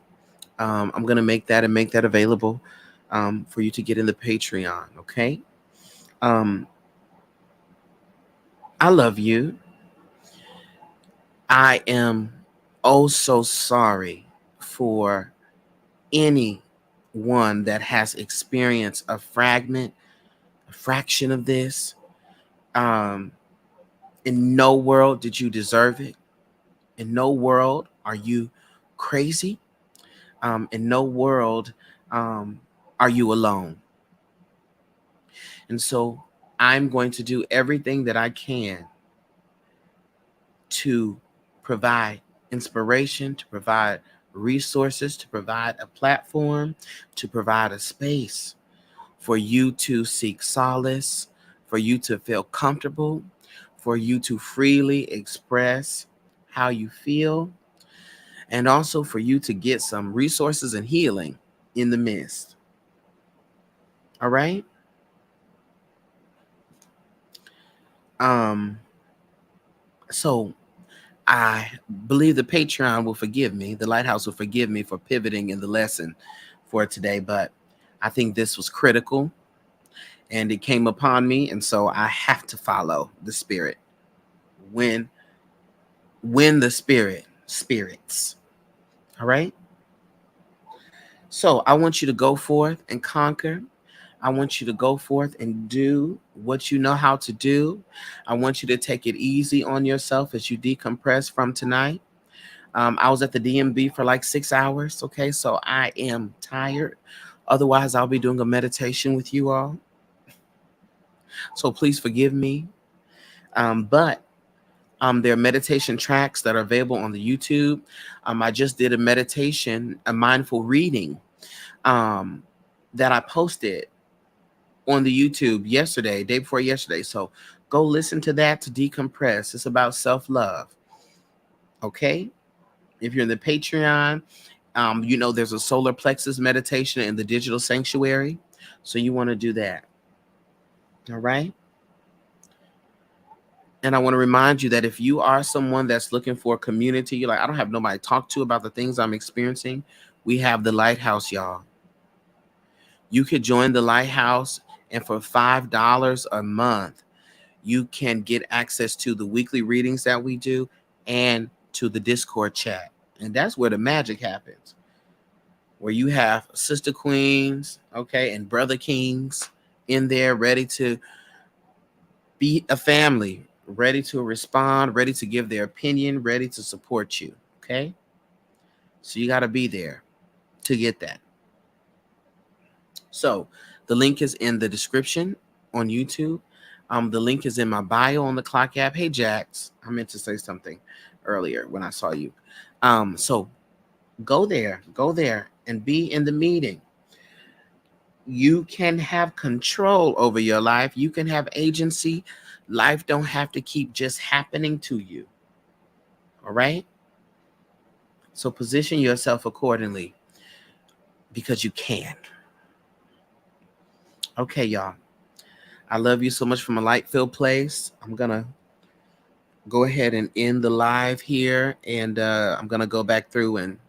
I'm going to make that available for you to get in the Patreon. Okay. I love you. I am oh so sorry for anyone that has experienced a fraction of this. In no world did you deserve it. In no world are you crazy. In no world are you alone. And so I'm going to do everything that I can to provide inspiration, to provide resources, to provide a platform, to provide a space for you to seek solace, for you to feel comfortable, for you to freely express how you feel, and also for you to get some resources and healing in the midst. All right? So I believe the Patreon will forgive me, the Lighthouse will forgive me for pivoting in the lesson for today, but I think this was critical and it came upon me, and so I have to follow the spirit. When the spirits. All right? So I want you to go forth and conquer. I want you to go forth and do what you know how to do. I want you to take it easy on yourself as you decompress from tonight. I was at the DMV for like 6 hours. Okay, so I am tired. Otherwise, I'll be doing a meditation with you all. So please forgive me. But there are meditation tracks that are available on the YouTube. I just did a meditation, a mindful reading that I posted on the YouTube yesterday, day before yesterday. So go listen to that to decompress. It's about self-love. Okay? If you're in the Patreon, there's a solar plexus meditation in the digital sanctuary. So you want to do that. All right? And I want to remind you that if you are someone that's looking for a community, you're like, I don't have nobody to talk to about the things I'm experiencing, we have the Lighthouse, y'all. You could join the Lighthouse, and for $5 a month, you can get access to the weekly readings that we do and to the Discord chat. And that's where the magic happens, where you have sister queens, okay, and brother kings in there ready to be a family, ready to respond, ready to give their opinion, ready to support you, okay? So you got to be there to get that. So the link is in the description on YouTube. The link is in my bio on the Clock app. Hey, Jax, I meant to say something earlier when I saw you. So go there and be in the meeting. You can have control over your life. You can have agency. Life don't have to keep just happening to you. All right? So position yourself accordingly because you can. Okay, y'all. I love you so much from a light filled place. I'm going to go ahead and end the live here, and I'm going to go back through and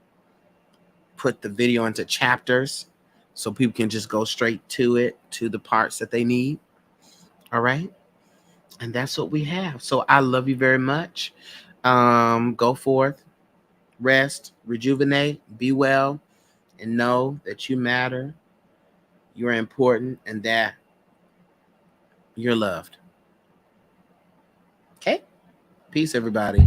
put the video into chapters so people can just go straight to it, to the parts that they need. All right? And that's what we have. So I love you very much. Go forth, rest, rejuvenate, be well, and know that you matter, you're important, and that you're loved. Okay? Peace, everybody.